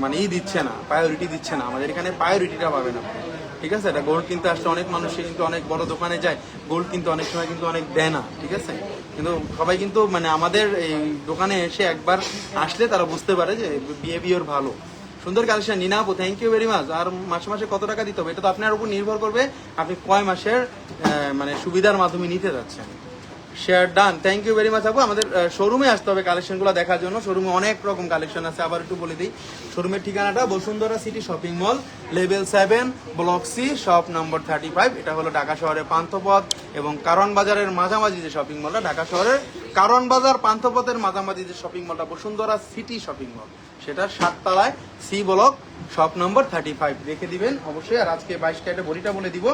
মানে দিচ্ছে না, প্রায়োরিটি দিচ্ছে না, আমাদের এখানে প্রায়োরিটিটা পাবেন আপনি, ঠিক আছে। এটা গোল্ড কিনতে আসলে অনেক মানুষই কিন্তু অনেক বড় দোকানে যায়, গোল্ড কিন্তু অনেক সময় কিন্তু অনেক দেয় না, ঠিক আছে। কিন্তু সবাই কিন্তু মানে আমাদের এই দোকানে এসে একবার আসলে তারা বুঝতে পারে যে বিহেভিয়ার ভালো। সুন্দর কালেকশন নিনা আপু, থ্যাংক ইউ ভেরি মাচ। আর মাসে মাসে কত টাকা দিতে হবে এটা তো আপনার উপর নির্ভর করবে, আপনি কয় মাসের মানে সুবিধার মাধ্যমে নিতে যাচ্ছেন। Share done, thank you very much আপু। আমাদের শোরুমে আসতে হবে কালেকশনগুলো দেখার জন্য, শোরুমে অনেক রকম কালেকশন আছে। আবার একটু বলে দিই, শোরুমের ঠিকানাটা Bashundhara city shopping mall, level 7, block C, shop number 35। এটা হলো ঢাকা শহরের পান্থপথ এবং কারণ বাজারের মাঝামাঝি যে শপিং মলটা, ঢাকা শহরের কারণ বাজার পান্থপথের মাঝামাঝি যে শপিং মলটা বসুন্ধরা সিটি শপিং মল, সেটা 7 তলায়, সি ব্লক, শপ নম্বর 35 রেখে দিবেন অবশ্যই। আর আজকে 22 ক্যারেটের বডিটা বলে দিব,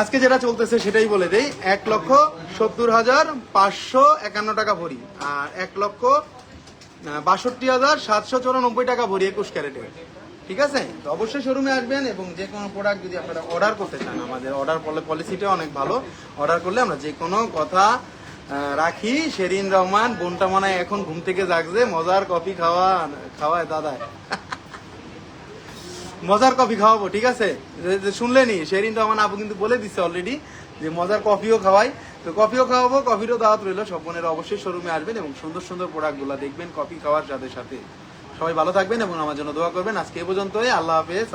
আজকে যেটা চলতেছে সেটাই বলে দেই। 1,70,551 টাকা ভরি, আর 1,62,794 টাকা ভরি 21 ক্যারেটের, ঠিক আছে। তো অবশ্যই শোরুমে আসবেন, এবং যে কোনো প্রোডাক্ট যদি আপনারা অর্ডার করতে চান, আমাদের অর্ডার পলিসিটা অনেক ভালো। অর্ডার করলে আমরা যে কোনো কথা রাখি। শেরিন রহমান বোনটা মনে হয় এখন ঘুম থেকে জাগছে, মজার কফি খাওয়ায় দাদায় মজার কফি খাওয়াবো, ঠিক আছে। শুনলেনি, শেরিন রহমান আপু কিন্তু বলে দিচ্ছে অলরেডি যে মজার কফিও খাওয়াই, তো কফিও খাওয়াবো, কফিরও দাওয়াত রইলো। সব বোনেরা অবশ্যই শোরুমে আসবেন এবং সুন্দর সুন্দর প্রোডাক্টগুলো দেখবেন কফি খাওয়ার সাথে সাথে। সবাই ভালো থাকবেন এবং আমার জন্য দোয়া করবেন। আজকে এ পর্যন্তই। আল্লাহ হাফেজ।